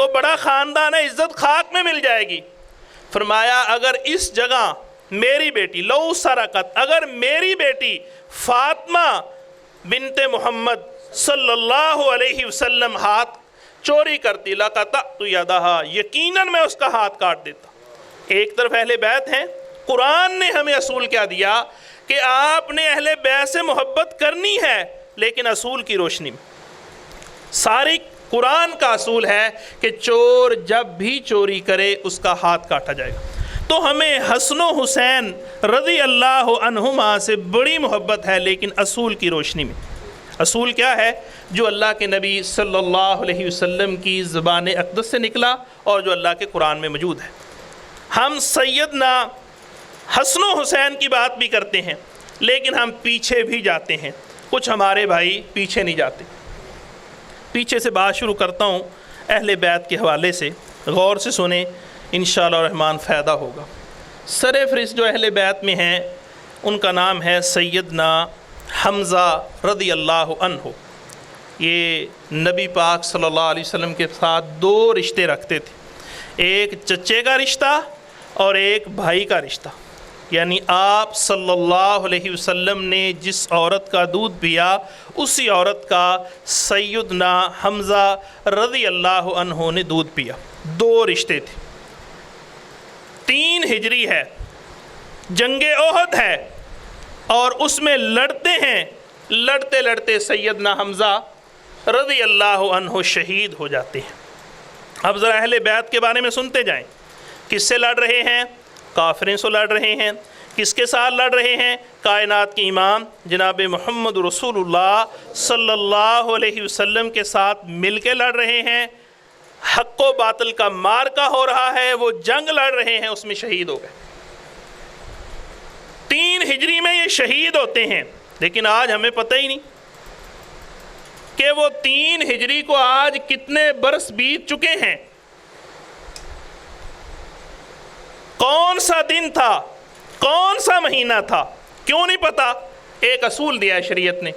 تو بڑا خاندان ہے، عزت خاک میں مل جائے گی۔ فرمایا اگر اس جگہ میری بیٹی لو سرقت، اگر میری بیٹی فاطمہ بنت محمد صلی اللہ علیہ وسلم ہاتھ چوری کرتی، لقطعت یدہا، یقیناً میں اس کا ہاتھ کاٹ دیتا۔ ایک طرف اہل بیت ہیں، قرآن نے ہمیں اصول کیا دیا کہ آپ نے اہل بیت سے محبت کرنی ہے، لیکن اصول کی روشنی میں۔ ساری قرآن کا اصول ہے کہ چور جب بھی چوری کرے اس کا ہاتھ کاٹا جائے گا۔ تو ہمیں حسن و حسین رضی اللہ عنہما سے بڑی محبت ہے، لیکن اصول کی روشنی میں۔ اصول کیا ہے؟ جو اللہ کے نبی صلی اللہ علیہ وسلم کی زبان اقدس سے نکلا اور جو اللہ کے قرآن میں موجود ہے۔ ہم سیدنا حسن و حسین کی بات بھی کرتے ہیں، لیکن ہم پیچھے بھی جاتے ہیں۔ کچھ ہمارے بھائی پیچھے نہیں جاتے۔ پیچھے سے بات شروع کرتا ہوں اہل بیت کے حوالے سے، غور سے سنیں، انشاءاللہ الرحمن فائدہ ہوگا۔ سر فہرست جو اہل بیت میں ہیں ان کا نام ہے سیدنا حمزہ رضی اللہ عنہ۔ یہ نبی پاک صلی اللہ علیہ وسلم کے ساتھ دو رشتے رکھتے تھے، ایک چچے کا رشتہ اور ایک بھائی کا رشتہ۔ یعنی آپ صلی اللہ علیہ وسلم نے جس عورت کا دودھ پیا اسی عورت کا سیدنا حمزہ رضی اللہ عنہ نے دودھ پیا۔ دو رشتے تھے۔ 3 ہجری ہے، جنگ احد ہے، اور اس میں لڑتے ہیں، لڑتے لڑتے سیدنا حمزہ رضی اللہ عنہ شہید ہو جاتے ہیں۔ اب ذرا اہل بیت کے بارے میں سنتے جائیں، کس سے لڑ رہے ہیں؟ کافروں سے لڑ رہے ہیں۔ کس کے ساتھ لڑ رہے ہیں؟ کائنات کے امام جناب محمد رسول اللہ صلی اللہ علیہ وسلم کے ساتھ مل کے لڑ رہے ہیں۔ حق و باطل کا معرکہ ہو رہا ہے، وہ جنگ لڑ رہے ہیں، اس میں شہید ہو گئے۔ 3 ہجری میں یہ شہید ہوتے ہیں، لیکن آج ہمیں پتہ ہی نہیں کہ وہ 3 ہجری کو آج کتنے برس بیت چکے ہیں۔ کون سا دن تھا، کون سا مہینہ تھا، کیوں نہیں پتا؟ ایک اصول دیا ہے شریعت نے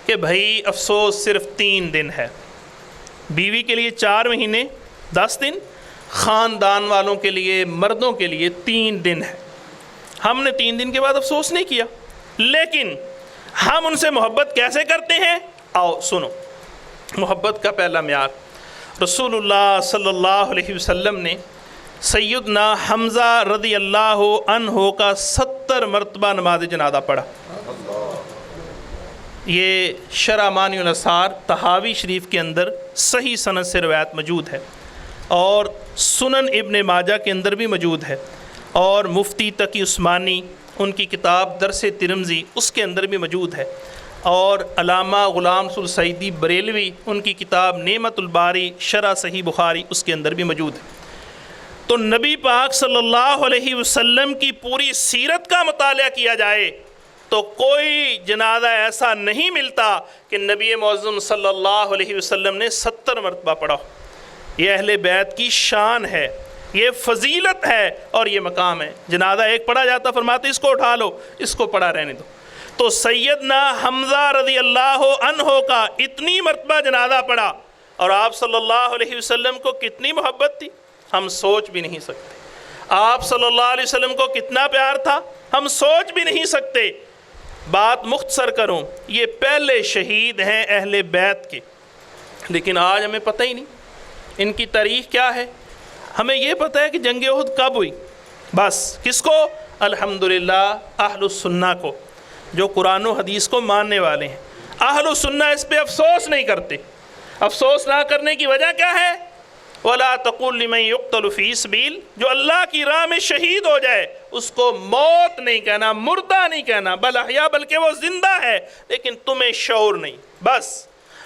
کہ بھائی افسوس صرف 3 دن ہے۔ بیوی کے لیے 4 مہینے 10 دن، خاندان والوں کے لیے، مردوں کے لیے 3 دن ہے۔ ہم نے 3 دن کے بعد افسوس نہیں کیا، لیکن ہم ان سے محبت کیسے کرتے ہیں؟ آؤ سنو۔ محبت کا پہلا معیار رسول اللہ صلی اللہ علیہ وسلم نے سیدنا حمزہ رضی اللہ عنہ کا 70 مرتبہ نماز جنازہ پڑھا۔ یہ شرح مانی الاثار طحاوی شریف کے اندر صحیح سند سے روایت موجود ہے، اور سنن ابن ماجہ کے اندر بھی موجود ہے، اور مفتی تقی عثمانی ان کی کتاب درس ترمذی اس کے اندر بھی موجود ہے، اور علامہ غلام رسول سعیدی بریلوی ان کی کتاب نعمت الباری شرح صحیح بخاری اس کے اندر بھی موجود ہے۔ تو نبی پاک صلی اللہ علیہ وسلم کی پوری سیرت کا مطالعہ کیا جائے تو کوئی جنازہ ایسا نہیں ملتا کہ نبی معظم صلی اللہ علیہ وسلم نے 70 مرتبہ پڑھا۔ یہ اہل بیت کی شان ہے، یہ فضیلت ہے، اور یہ مقام ہے۔ جنازہ ایک پڑھا جاتا، فرماتے اس کو اٹھا لو، اس کو پڑھا رہنے دو۔ تو سیدنا حمزہ رضی اللہ عنہ کا اتنی مرتبہ جنازہ پڑھا، اور آپ صلی اللہ علیہ وسلم کو کتنی محبت تھی ہم سوچ بھی نہیں سکتے۔ آپ صلی اللہ علیہ وسلم کو کتنا پیار تھا ہم سوچ بھی نہیں سکتے۔ بات مختصر کروں، یہ پہلے شہید ہیں اہل بیت کے، لیکن آج ہمیں پتہ ہی نہیں ان کی تاریخ کیا ہے۔ ہمیں یہ پتہ ہے کہ جنگ احد کب ہوئی، بس کس کو؟ الحمدللہ اہل السنہ کو، جو قرآن و حدیث کو ماننے والے ہیں۔ اہل السنہ اس پہ افسوس نہیں کرتے۔ افسوس نہ کرنے کی وجہ کیا ہے؟ وَلَا تَقُلْ لِمَنْ يُقْتَلُ فِي سَبِيلِ، جو اللہ کی راہ میں شہید ہو جائے اس کو موت نہیں کہنا، مردہ نہیں کہنا، بل احیا، بلکہ وہ زندہ ہے، لیکن تمہیں شعور نہیں۔ بس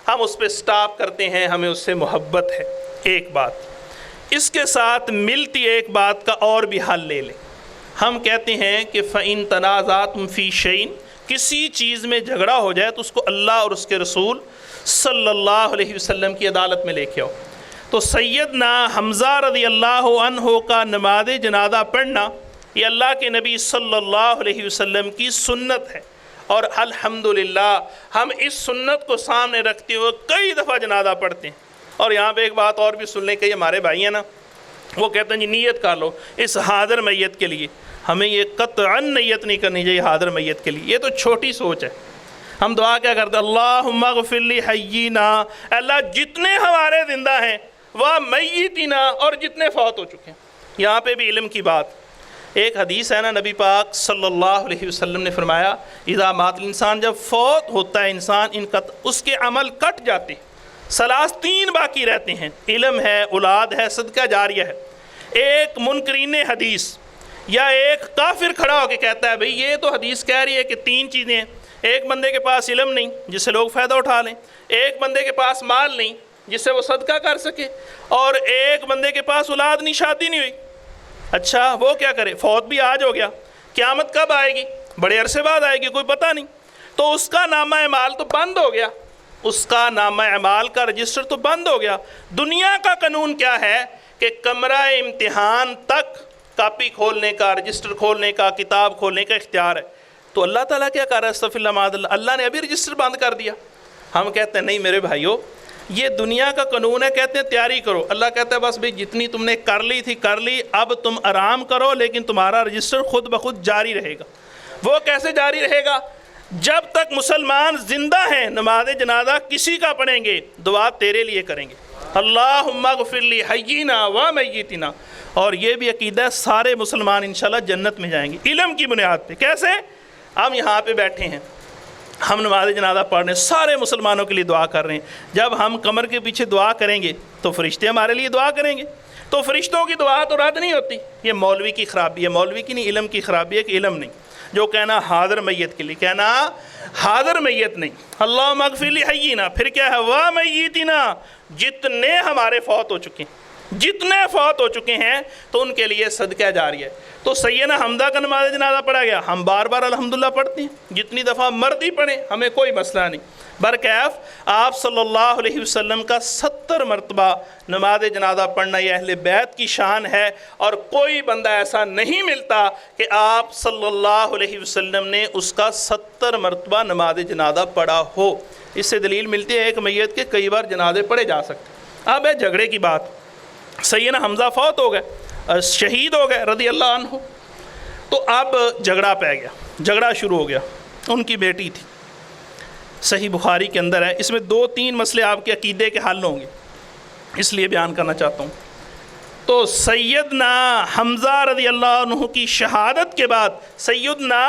ہم اس پہ سٹاپ کرتے ہیں، ہمیں اس سے محبت ہے۔ ایک بات اس کے ساتھ ملتی ایک بات کا اور بھی حل لے لیں۔ ہم کہتے ہیں کہ فَإِن تَنَازَعْتُمْ فِي شَيْءٍ، کسی چیز میں جھگڑا ہو جائے تو اس کو اللہ اور اس کے رسول صلی اللہ علیہ وسلم کی عدالت میں لے کے آؤ۔ تو سیدنا حمزہ رضی اللہ عنہ کا نماز جنازہ پڑھنا یہ اللہ کے نبی صلی اللہ علیہ وسلم کی سنت ہے، اور الحمدللہ ہم اس سنت کو سامنے رکھتے ہوئے کئی دفعہ جنازہ پڑھتے ہیں، اور یہاں پہ ایک بات اور بھی سن لیں کہ یہ ہمارے بھائی ہیں نا، وہ کہتے ہیں جی نیت کر لو اس حاضر میت کے لیے، ہمیں یہ قطعاً نیت نہیں کرنی چاہیے حاضر میت کے لیے، یہ تو چھوٹی سوچ ہے۔ ہم دعا کیا کرتے ہیں، اللہم اغفر لی حیینا، اللہ جتنے ہمارے زندہ ہیں وہ میتینا، اور جتنے فوت ہو چکے ہیں۔ یہاں پہ بھی علم کی بات، ایک حدیث ہے نا، نبی پاک صلی اللہ علیہ وسلم نے فرمایا اذا مات الانسان، جب فوت ہوتا ہے انسان اس کے عمل کٹ جاتے ہیں، ثلاث تین باقی رہتے ہیں، علم ہے، اولاد ہے، صدقہ جاریہ ہے۔ ایک منکرین حدیث یا ایک کافر کھڑا ہو کے کہتا ہے بھئی یہ تو حدیث کہہ رہی ہے کہ تین چیزیں ہیں، ایک بندے کے پاس علم نہیں جس سے لوگ فائدہ اٹھا لیں، ایک بندے کے پاس مال نہیں جس سے وہ صدقہ کر سکے، اور ایک بندے کے پاس اولاد نہیں، شادی نہیں ہوئی۔ اچھا وہ کیا کرے، فوت بھی آج ہو گیا، قیامت کب آئے گی، بڑے عرصے بعد آئے گی، کوئی پتہ نہیں، تو اس کا نامہ اعمال تو بند ہو گیا، اس کا نامہ اعمال کا رجسٹر تو بند ہو گیا۔ دنیا کا قانون کیا ہے کہ کمرہ امتحان تک کاپی کھولنے کا، رجسٹر کھولنے کا، کتاب کھولنے کا اختیار ہے، تو اللہ تعالیٰ کیا کر رہا ہے، استغفر اللہ معاذ اللہ، اللہ نے ابھی رجسٹر بند کر دیا۔ ہم کہتے ہیں نہیں میرے بھائیو، یہ دنیا کا قانون ہے، کہتے ہیں تیاری کرو، اللہ کہتا ہے بس بھئی جتنی تم نے کر لی تھی کر لی، اب تم آرام کرو، لیکن تمہارا رجسٹر خود بخود جاری رہے گا۔ وہ کیسے جاری رہے گا؟ جب تک مسلمان زندہ ہیں نماز جنازہ کسی کا پڑھیں گے، دعا تیرے لیے کریں گے، اللہم اغفر لی حیینا و میتینا، اور یہ بھی عقیدہ ہے سارے مسلمان انشاءاللہ جنت میں جائیں گے علم کی بنیاد پہ۔ کیسے؟ ہم یہاں پہ بیٹھے ہیں، ہم نماز جنازہ پڑھ رہے ہیں، سارے مسلمانوں کے لیے دعا کر رہے ہیں، جب ہم کمر کے پیچھے دعا کریں گے تو فرشتے ہمارے لیے دعا کریں گے، تو فرشتوں کی دعا تو رد نہیں ہوتی۔ یہ مولوی کی خرابی ہے، مولوی کی نہیں، علم کی خرابی ہے کہ علم نہیں، جو کہنا حاضر میت کے لیے، کہنا حاضر میت نہیں، اللہم اغفر لی حیینا، پھر کیا ہے و میتینا، جتنے ہمارے فوت ہو چکے ہیں، جتنے فوت ہو چکے ہیں تو ان کے لیے صدقہ جاری ہے۔ تو سیدنا حمزہ کا نماز جنازہ پڑھا گیا، ہم بار بار الحمدللہ پڑھتے ہیں، جتنی دفعہ مرضی پڑھیں، ہمیں کوئی مسئلہ نہیں۔ برکیف آپ صلی اللہ علیہ وسلم کا 70 مرتبہ نماز جنازہ پڑھنا یہ اہل بیت کی شان ہے، اور کوئی بندہ ایسا نہیں ملتا کہ آپ صلی اللہ علیہ وسلم نے اس کا 70 مرتبہ نماز جنازہ پڑھا ہو۔ اس سے دلیل ملتی ہے ایک میت کے کئی بار جنازے پڑھے جا سکتے۔ اب ہے جھگڑے کی بات، سیدنا حمزہ فوت ہو گئے، شہید ہو گئے رضی اللہ عنہ، تو اب جھگڑا پہ گیا، جھگڑا شروع ہو گیا، ان کی بیٹی تھی، صحیح بخاری کے اندر ہے، اس میں 2-3 مسئلے آپ کے عقیدے کے حل ہوں گے، اس لیے بیان کرنا چاہتا ہوں۔ تو سیدنا حمزہ رضی اللہ عنہ کی شہادت کے بعد سیدنا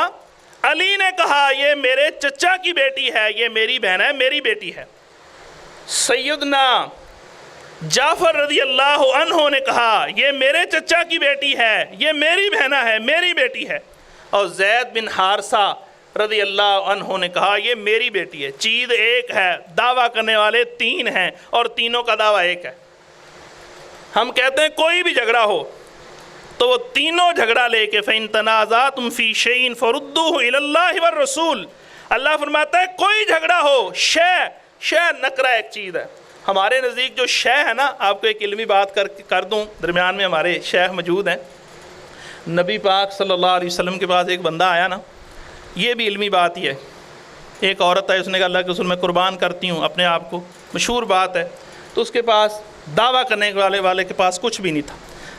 علی نے کہا یہ میرے چچا کی بیٹی ہے، یہ میری بہن ہے، میری بیٹی ہے۔ سیدنا جعفر رضی اللہ عنہ نے کہا یہ میرے چچا کی بیٹی ہے، یہ میری بہنہ ہے، میری بیٹی ہے۔ اور زید بن حارثہ رضی اللہ عنہ نے کہا یہ میری بیٹی ہے۔ چیز ایک ہے، دعویٰ کرنے والے 3 ہیں، اور تینوں کا دعویٰ ایک ہے۔ ہم کہتے ہیں کوئی بھی جھگڑا ہو تو وہ تینوں جھگڑا لے کے فَإِن تَنَازَعْتُمْ فِي شَيْءٍ فَرُدُّوهُ إِلَى اللَّهِ وَالرَّسُولِ، اللہ فرماتا ہے کوئی جھگڑا ہو، شے نکرہ ایک چیز ہے۔ ہمارے نزدیک جو شے ہے نا، آپ کو ایک علمی بات کر دوں، درمیان میں ہمارے شیخ موجود ہیں، نبی پاک صلی اللہ علیہ وسلم کے پاس ایک بندہ آیا نا، یہ بھی علمی بات ہی ہے، ایک عورت ہے، اس نے کہا اللہ کے رسول میں قربان کرتی ہوں اپنے آپ کو، مشہور بات ہے، تو اس کے پاس دعویٰ کرنے والے کے پاس کچھ بھی نہیں تھا۔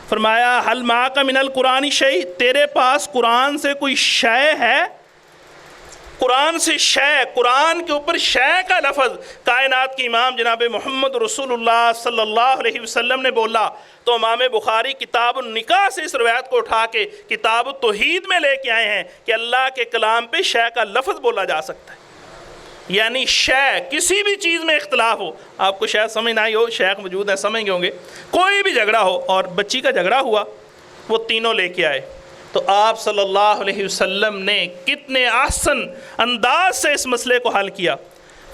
فرمایا حل معک من القرآن شیء، تیرے پاس قرآن سے کوئی شے ہے؟ قرآن سے شے، قرآن کے اوپر شے کا لفظ کائنات کی امام جناب محمد رسول اللہ صلی اللہ علیہ وسلم نے بولا، تو امام بخاری کتاب النکاح سے اس روایت کو اٹھا کے کتاب التوحید میں لے کے آئے ہیں کہ اللہ کے کلام پہ شے کا لفظ بولا جا سکتا ہے، یعنی شے کسی بھی چیز میں اختلاف ہو، آپ کو شاید سمجھ نہ آئی ہو، شیخ موجود ہیں سمجھ گے ہوں گے، کوئی بھی جھگڑا ہو، اور بچی کا جھگڑا ہوا، وہ تینوں لے کے آئے، تو آپ صلی اللہ علیہ وسلم نے کتنے احسن انداز سے اس مسئلے کو حل کیا۔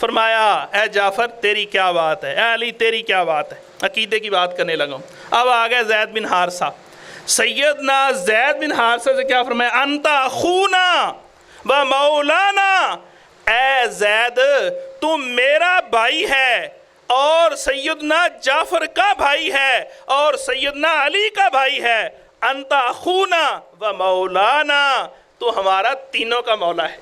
فرمایا اے جعفر تیری کیا بات ہے، اے علی تیری کیا بات ہے، عقیدے کی بات کرنے لگا ہوں۔ اب آگئے زید بن حارثہ، سیدنا زید بن حارثہ سے کیا فرمایا انت اخونا و مولانا، اے زید تو میرا بھائی ہے اور سیدنا جعفر کا بھائی ہے اور سیدنا علی کا بھائی ہے، انت اخونا و مولانا، تو ہمارا تینوں کا مولا ہے،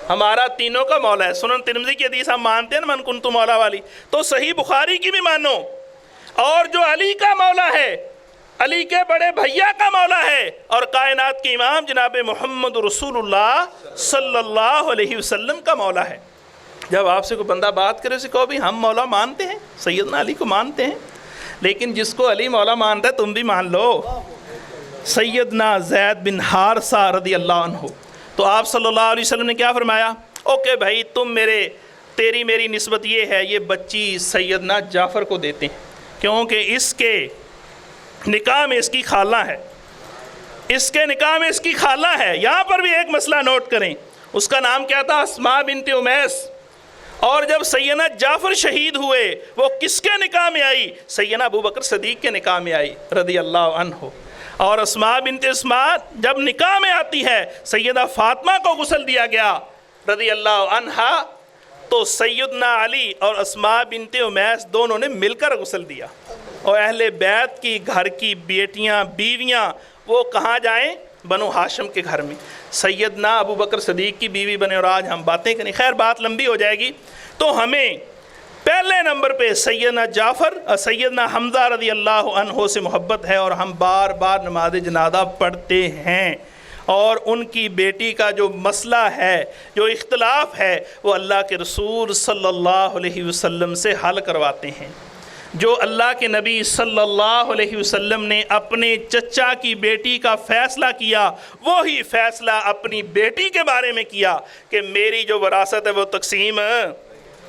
ہمارا تینوں کا مولا ہے۔ سنن ترمذی کی حدیث ہم مانتے ہیں نا من کنت مولا والی، تو صحیح بخاری کی بھی مانو اور جو علی کا مولا ہے، علی کے بڑے بھیا کا مولا ہے، اور کائنات کے امام جناب محمد رسول اللہ صلی اللہ علیہ وسلم کا مولا ہے۔ جب آپ سے کوئی بندہ بات کرے، اسے کہو بھی ہم مولا مانتے ہیں، سیدنا علی کو مانتے ہیں، لیکن جس کو علی مولا مانتا ہے تم بھی مان لو۔ سیدنا زید بن حارثہ رضی اللہ عنہ، تو آپ صلی اللہ علیہ وسلم نے کیا فرمایا؟ اوکے بھائی، تیری میری نسبت یہ ہے، یہ بچی سیدنا جعفر کو دیتے ہیں، کیونکہ اس کے نکاح میں اس کی خالہ ہے، اس کے نکاح میں اس کی خالہ ہے۔ یہاں پر بھی ایک مسئلہ نوٹ کریں، اس کا نام کیا تھا؟ اسماء بنت امیس۔ اور جب سیدنا جعفر شہید ہوئے، وہ کس کے نکاح میں آئی؟ سیدنا ابو بکر صدیق کے نکاح میں آئی رضی اللہ عنہ۔ اور اسماء بنت اسماء جب نکاح میں آتی ہے، سیدہ فاطمہ کو غسل دیا گیا رضی اللہ عنہ، تو سیدنا علی اور اسماء بنت امیس دونوں نے مل کر غسل دیا۔ اور اہل بیت کی گھر کی بیٹیاں بیویاں وہ کہاں جائیں؟ بنو ہاشم کے گھر میں۔ سیدنا ابو بکر صدیق کی بیوی بنے، اور آج ہم باتیں کریں، خیر بات لمبی ہو جائے گی۔ تو ہمیں پہلے نمبر پہ سیدنا جعفر اور سیدنا حمزہ رضی اللہ عنہ سے محبت ہے، اور ہم بار بار نماز جنازہ پڑھتے ہیں، اور ان کی بیٹی کا جو مسئلہ ہے، جو اختلاف ہے، وہ اللہ کے رسول صلی اللہ علیہ وسلم سے حل کرواتے ہیں۔ جو اللہ کے نبی صلی اللہ علیہ وسلم نے اپنے چچا کی بیٹی کا فیصلہ کیا، وہی فیصلہ اپنی بیٹی کے بارے میں کیا کہ میری جو وراثت ہے وہ تقسیم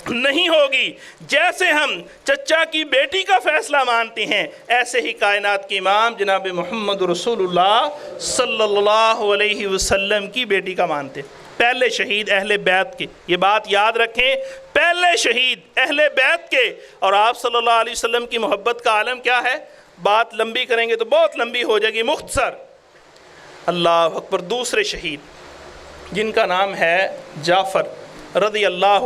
نہیں ہوگی۔ جیسے ہم چچا کی بیٹی کا فیصلہ مانتے ہیں، ایسے ہی کائنات کے امام جناب محمد رسول اللہ صلی اللہ علیہ وسلم کی بیٹی کا مانتے ہیں۔ پہلے شہید اہل بیت کے، یہ بات یاد رکھیں، پہلے شہید اہل بیت کے۔ اور آپ صلی اللہ علیہ وسلم کی محبت کا عالم کیا ہے؟ بات لمبی کریں گے تو بہت لمبی ہو جائے گی، مختصر۔ اللہ اکبر، دوسرے شہید جن کا نام ہے جعفر رضی اللہ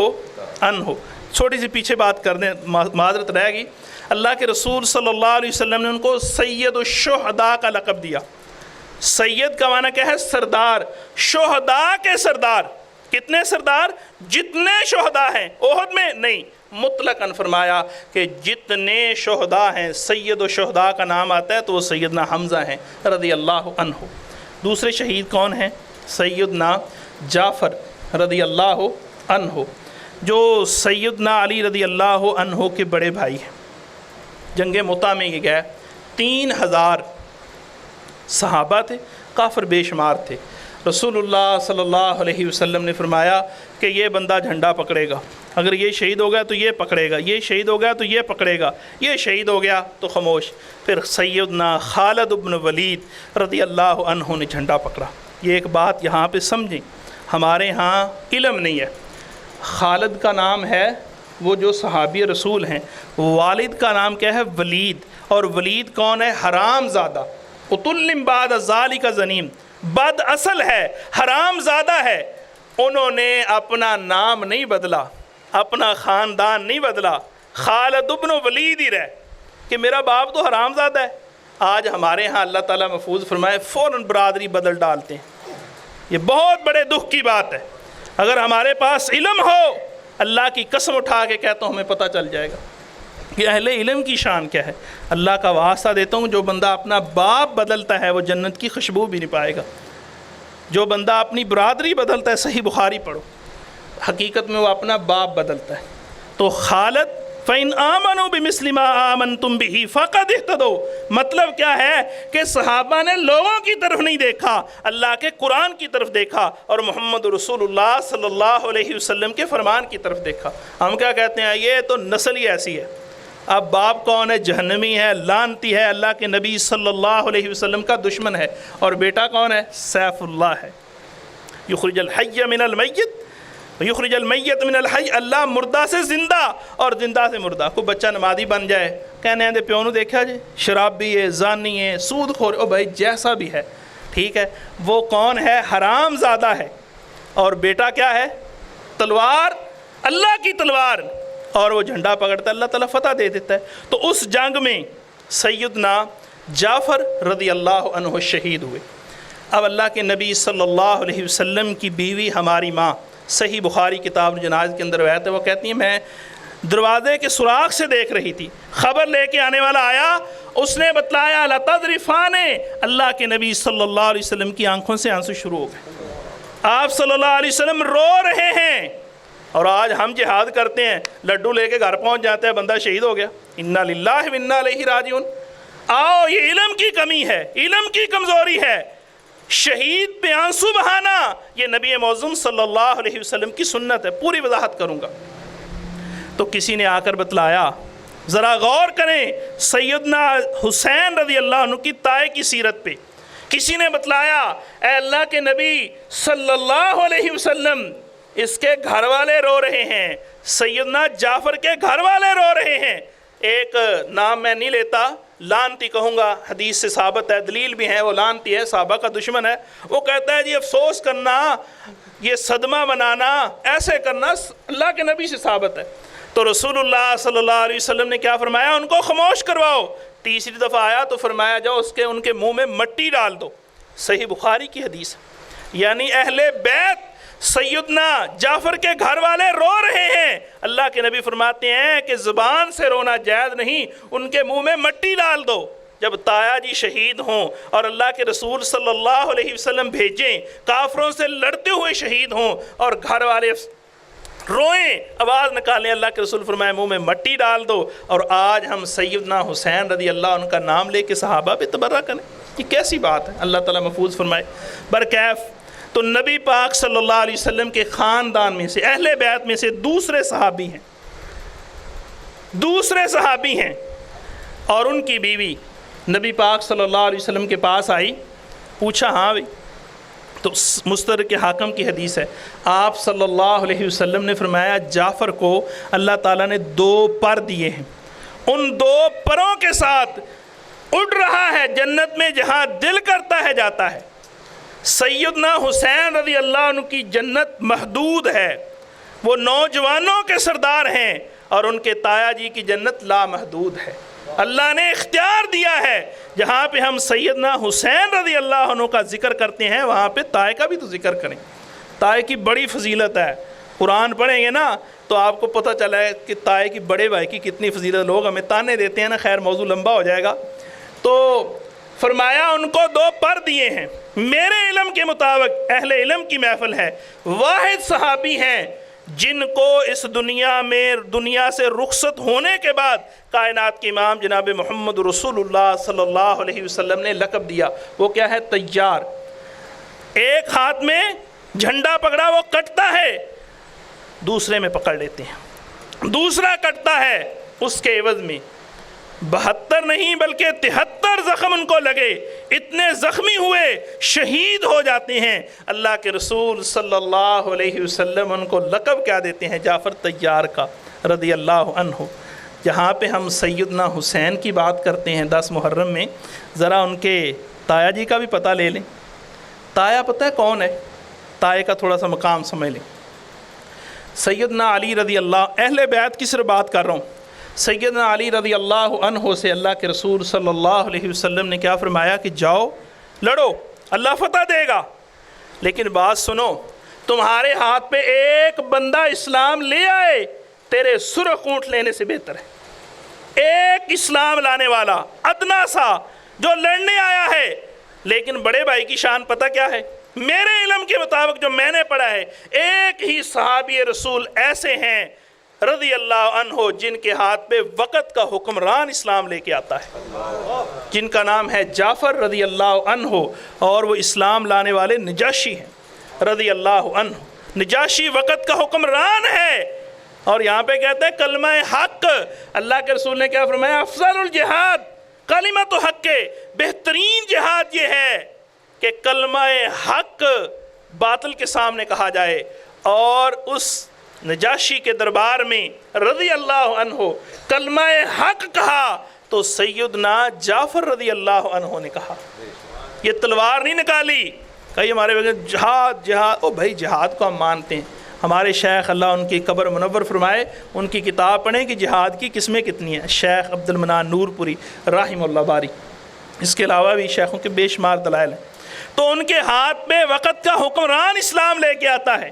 عنہ۔ چھوٹی سی پیچھے بات کر دیں، معذرت رہے گی۔ اللہ کے رسول صلی اللہ علیہ وسلم نے ان کو سید الشہداء کا لقب دیا۔ سید کا معنی کیا ہے؟ سردار، شہداء کے سردار۔ کتنے سردار؟ جتنے شہداء ہیں۔ احد میں نہیں، مطلقاً فرمایا کہ جتنے شہداء ہیں، سید و شہداء کا نام آتا ہے تو وہ سیدنا حمزہ ہیں رضی اللہ عنہ۔ دوسرے شہید کون ہیں؟ سیدنا جعفر رضی اللہ عنہ، جو سیدنا علی رضی اللہ عنہ کے بڑے بھائی ہیں۔ جنگ مؤتہ میں یہ گئے، 3000 صحابہ تھے، کافر بے شمار تھے۔ رسول اللہ صلی اللہ علیہ وسلم نے فرمایا کہ یہ بندہ جھنڈا پکڑے گا، اگر یہ شہید ہو گیا تو یہ پکڑے گا، یہ شہید ہو گیا تو یہ پکڑے گا، یہ شہید ہو گیا تو خاموش۔ پھر سیدنا خالد بن ولید رضی اللہ عنہ نے جھنڈا پکڑا۔ یہ ایک بات یہاں پہ سمجھیں، ہمارے ہاں علم نہیں ہے۔ خالد کا نام ہے وہ جو صحابی رسول ہیں، والد کا نام کیا ہے؟ ولید۔ اور ولید کون ہے؟ حرام زادہ، اتلم بعد ذالک زنیم، بد اصل ہے، حرام زادہ ہے۔ انہوں نے اپنا نام نہیں بدلا، اپنا خاندان نہیں بدلا، خالد بن ولید ہی رہے کہ میرا باپ تو حرام زادہ ہے۔ آج ہمارے ہاں اللہ تعالیٰ محفوظ فرمائے فوراً برادری بدل ڈالتے ہیں۔ یہ بہت بڑے دکھ کی بات ہے۔ اگر ہمارے پاس علم ہو، اللہ کی قسم اٹھا کے کہتا ہوں ہمیں پتہ چل جائے گا کہ اہل علم کی شان کیا ہے۔ اللہ کا واسطہ دیتا ہوں، جو بندہ اپنا باپ بدلتا ہے وہ جنت کی خوشبو بھی نہیں پائے گا۔ جو بندہ اپنی برادری بدلتا ہے، صحیح بخاری پڑھو، حقیقت میں وہ اپنا باپ بدلتا ہے۔ تو خالد فَإِنْ آمَنُوا بِمِثْلِ مَا آمَنْتُمْ بِهِ فَقَدْ اهْتَدَوْا، مطلب کیا ہے کہ صحابہ نے لوگوں کی طرف نہیں دیکھا، اللہ کے قرآن کی طرف دیکھا اور محمد رسول اللہ صلی اللہ علیہ وسلم کے فرمان کی طرف دیکھا۔ ہم کیا کہتے ہیں؟ یہ تو نسل ہی ایسی ہے۔ اب باپ کون ہے؟ جہنمی ہے، لعنتی ہے، اللہ کے نبی صلی اللہ علیہ وسلم کا دشمن ہے۔ اور بیٹا کون ہے؟ سیف اللہ ہے۔ یخرج الحی من المیت یخرج المیت من الحی، اللہ مردہ سے زندہ اور زندہ سے مردہ۔ کوئی بچہ نمازی بن جائے، کہنے ہیں دے پیوں نو دیکھا جائے، شرابی ہے، زانی ہے، سود خور، او بھائی جیسا بھی ہے، ٹھیک ہے، وہ کون ہے؟ حرام زادہ ہے۔ اور بیٹا کیا ہے؟ تلوار، اللہ کی تلوار، اور وہ جھنڈا پکڑتا ہے، اللہ تعالیٰ فتح دے دیتا ہے۔ تو اس جنگ میں سیدنا جعفر رضی اللہ عنہ شہید ہوئے۔ اب اللہ کے نبی صلی اللہ علیہ وسلم کی بیوی ہماری ماں، صحیح بخاری کتاب جناز کے اندر روایت ہے، وہ کہتی ہیں میں دروازے کے سوراخ سے دیکھ رہی تھی، خبر لے کے آنے والا آیا، اس نے بتلایا لَتَذْرِفَانِ، اللہ کے نبی صلی اللہ علیہ وسلم کی آنکھوں سے آنسو شروع ہو گئے، آپ صلی اللہ علیہ وسلم رو رہے ہیں۔ اور آج ہم جہاد کرتے ہیں، لڈو لے کے گھر پہنچ جاتے ہیں، بندہ شہید ہو گیا، اِنَّا لِلَّهِ وَإِنَّا إِلَيْهِ رَاجِعُونَ۔ آؤ، یہ علم کی کمی ہے، علم کی کمزوری ہے، شہید پہ آنسو بہانا یہ نبی معظم صلی اللہ علیہ وسلم کی سنت ہے، پوری وضاحت کروں گا۔ تو کسی نے آ کر بتلایا، ذرا غور کریں سیدنا حسین رضی اللہ عنہ کی طائے کی سیرت پہ، کسی نے بتلایا اے اللہ کے نبی صلی اللہ علیہ وسلم، اس کے گھر والے رو رہے ہیں، سیدنا جعفر کے گھر والے رو رہے ہیں۔ ایک نام میں نہیں لیتا، لانتی کہوں گا، حدیث سے ثابت ہے، دلیل بھی ہے، وہ لانتی ہے، صحابہ کا دشمن ہے، وہ کہتا ہے جی افسوس کرنا، یہ صدمہ بنانا، ایسے کرنا اللہ کے نبی سے ثابت ہے۔ تو رسول اللہ صلی اللہ علیہ وسلم نے کیا فرمایا؟ ان کو خاموش کرواؤ۔ تیسری دفعہ آیا تو فرمایا جاؤ ان کے منہ میں مٹی ڈال دو، صحیح بخاری کی حدیث ہے۔ یعنی اہل بیت سیدنا جعفر کے گھر والے رو رہے ہیں، اللہ کے نبی فرماتے ہیں کہ زبان سے رونا جائز نہیں، ان کے منہ میں مٹی ڈال دو۔ جب تایا جی شہید ہوں اور اللہ کے رسول صلی اللہ علیہ وسلم بھیجیں، کافروں سے لڑتے ہوئے شہید ہوں اور گھر والے روئیں، آواز نکالیں، اللہ کے رسول فرمائے منہ میں مٹی ڈال دو۔ اور آج ہم سیدنا حسین رضی اللہ عنہ کا نام لے کے صحابہ پہ تبرہ کریں، یہ کیسی بات ہے؟ اللہ تعالیٰ محفوظ فرمائے۔ برکیف تو نبی پاک صلی اللہ علیہ وسلم کے خاندان میں سے، اہل بیت میں سے دوسرے صحابی ہیں اور ان کی بیوی نبی پاک صلی اللہ علیہ وسلم کے پاس آئی، پوچھا ہاں بھئی، تو مستدرک حاکم کی حدیث ہے، آپ صلی اللہ علیہ وسلم نے فرمایا جعفر کو اللہ تعالیٰ نے 2 پر دیے ہیں، ان 2 پروں کے ساتھ اڑ رہا ہے جنت میں، جہاں دل کرتا ہے جاتا ہے۔ سیدنا حسین رضی اللہ عنہ کی جنت محدود ہے، وہ نوجوانوں کے سردار ہیں، اور ان کے تایا جی کی جنت لامحدود ہے۔ اللہ نے اختیار دیا ہے، جہاں پہ ہم سیدنا حسین رضی اللہ عنہ کا ذکر کرتے ہیں وہاں پہ تائے کا بھی تو ذکر کریں۔ تائے کی بڑی فضیلت ہے، قرآن پڑھیں گے نا تو آپ کو پتہ چلا ہے کہ تائے کی بڑے بھائی کی کتنی فضیلت، لوگ ہمیں تانے دیتے ہیں نا، خیر موضوع لمبا ہو جائے گا۔ تو فرمایا ان کو 2 پر دیے ہیں، میرے علم کے مطابق اہل علم کی محفل ہے، واحد صحابی ہیں جن کو اس دنیا سے رخصت ہونے کے بعد کائنات کے امام جناب محمد رسول اللہ صلی اللہ علیہ وسلم نے لقب دیا، وہ کیا ہے؟ طیار۔ ایک ہاتھ میں جھنڈا پکڑا، وہ کٹتا ہے، دوسرے میں پکڑ لیتے ہیں، دوسرا کٹتا ہے، اس کے عوض میں 72 نہیں بلکہ 73 زخم ان کو لگے، اتنے زخمی ہوئے شہید ہو جاتے ہیں۔ اللہ کے رسول صلی اللہ علیہ وسلم ان کو لقب کیا دیتے ہیں؟ جعفر طیار کا رضی اللہ عنہ۔ جہاں پہ ہم سیدنا حسین کی بات کرتے ہیں 10 محرم میں، ذرا ان کے تایا جی کا بھی پتہ لے لیں۔ تایا پتہ ہے کون ہے؟ تائے کا تھوڑا سا مقام سمجھ لیں۔ سیدنا علی رضی اللہ، اہل بیت کی صرف بات کر رہا ہوں، سیدنا علی رضی اللہ عنہ سے اللہ کے رسول صلی اللہ علیہ وسلم نے کیا فرمایا کہ جاؤ لڑو، اللہ فتح دے گا، لیکن بات سنو، تمہارے ہاتھ پہ ایک بندہ اسلام لے آئے تیرے سرخ اونٹ لینے سے بہتر ہے۔ ایک اسلام لانے والا ادنا سا جو لڑنے آیا ہے، لیکن بڑے بھائی کی شان پتہ کیا ہے؟ میرے علم کے مطابق جو میں نے پڑھا ہے، ایک ہی صحابی رسول ایسے ہیں رضی اللہ عنہ جن کے ہاتھ پہ وقت کا حکمران اسلام لے کے آتا ہے، جن کا نام ہے جعفر رضی اللہ عنہ، اور وہ اسلام لانے والے نجاشی ہیں رضی اللہ عنہ۔ نجاشی وقت کا حکمران ہے، اور یہاں پہ کہتے ہیں کلمہ حق۔ اللہ کے رسول نے کیا فرمایا؟ افضل الجہاد کلمۃ حق، کے بہترین جہاد یہ ہے کہ کلمہ حق باطل کے سامنے کہا جائے، اور اس نجاشی کے دربار میں رضی اللہ عنہ کلمہ حق کہا تو سیدنا جعفر رضی اللہ عنہ نے کہا، یہ تلوار نہیں نکالی، کئی ہمارے بغیر جہاد جہاد، او بھائی جہاد کو ہم مانتے ہیں، ہمارے شیخ اللہ ان کی قبر منور فرمائے، ان کی کتاب پڑھیں کہ جہاد کی قسمیں کتنی ہیں، شیخ عبد المنان نور پوری رحمہ اللہ باری، اس کے علاوہ بھی شیخوں کے بے شمار دلائل ہیں۔ تو ان کے ہاتھ میں وقت کا حکمران اسلام لے کے آتا ہے،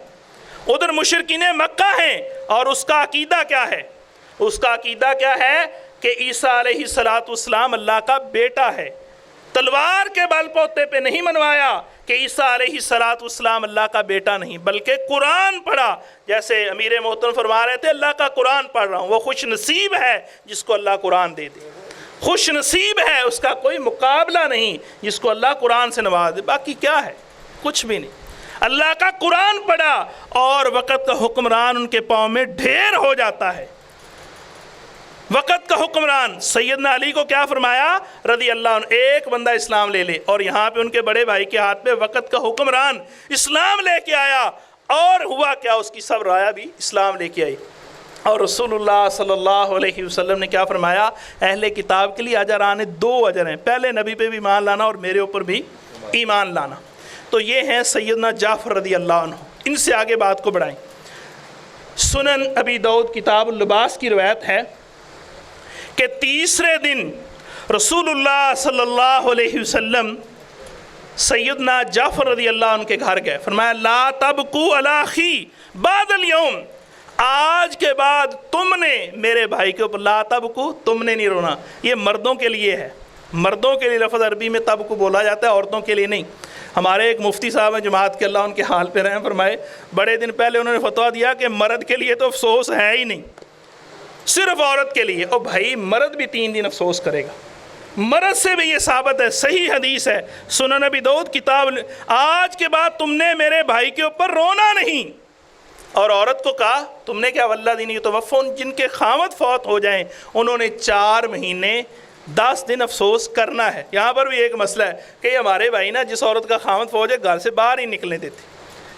ادھر مشرکین مکہ ہیں، اور اس کا عقیدہ کیا ہے؟ اس کا عقیدہ کیا ہے کہ عیسیٰ علیہ السلام اللہ کا بیٹا ہے. تلوار کے بل پوتے پہ نہیں منوایا کہ عیسیٰ علیہ السلام اللہ کا بیٹا نہیں، بلکہ قرآن پڑھا. جیسے امیر محترم فرما رہے تھے اللہ کا قرآن پڑھ رہا ہوں، وہ خوش نصیب ہے جس کو اللہ قرآن دے دے. خوش نصیب ہے، اس کا کوئی مقابلہ نہیں جس کو اللہ قرآن سے نواز دے. باقی کیا ہے؟ کچھ بھی نہیں. اللہ کا قرآن پڑھا اور وقت کا حکمران ان کے پاؤں میں ڈھیر ہو جاتا ہے. وقت کا حکمران سیدنا علی کو کیا فرمایا رضی اللہ عنہ، ایک بندہ اسلام لے لے، اور یہاں پہ ان کے بڑے بھائی کے ہاتھ پہ وقت کا حکمران اسلام لے کے آیا. اور ہوا کیا؟ اس کی سب رایا بھی اسلام لے کے آئی. اور رسول اللہ صلی اللہ علیہ وسلم نے کیا فرمایا؟ اہل کتاب کے لیے اجران 2 اجر ہیں، پہلے نبی پہ بھی ایمان لانا اور میرے اوپر بھی ایمان لانا. تو یہ ہیں سیدنا جعفر رضی اللہ عنہ. ان سے آگے بات کو بڑھائیں. سنن ابی داؤد کتاب اللباس کی روایت ہے کہ تیسرے دن رسول اللہ صلی اللہ علیہ وسلم سیدنا جعفر رضی اللہ عنہ کے گھر گئے. فرمایا لا تبکو علی اخی بعد اليوم، آج کے بعد تم نے میرے بھائی کے اوپر، لا تبکو تم نے نہیں رونا، یہ مردوں کے لیے ہے. مردوں کے لیے لفظ عربی میں تبکو بولا جاتا ہے، عورتوں کے لیے نہیں. ہمارے ایک مفتی صاحب ہیں جماعت کے، اللہ ان کے حال پہ رحم فرمائے، بڑے دن پہلے انہوں نے فتویٰ دیا کہ مرد کے لیے تو افسوس ہے ہی نہیں، صرف عورت کے لیے. اور بھائی مرد بھی 3 دن افسوس کرے گا. مرد سے بھی یہ ثابت ہے، صحیح حدیث ہے سنن ابی داؤد کتاب، آج کے بعد تم نے میرے بھائی کے اوپر رونا نہیں. اور عورت کو کہا تم نے کیا والذین یتوفون، جن کے خاوند فوت ہو جائیں انہوں نے 4 مہینے 10 دن افسوس کرنا ہے. یہاں پر بھی ایک مسئلہ ہے کہ ہمارے بھائی نا جس عورت کا خاوند فوت ہے گھر سے باہر ہی نکلنے دیتے.